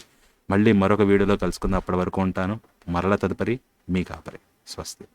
[SPEAKER 1] మళ్ళీ మరొక వీడియోలో కలుసుకుందాం, అప్పటి వరకు ఉంటాను. మరలా తదుపరి మీ కాపరి. స్వస్తి.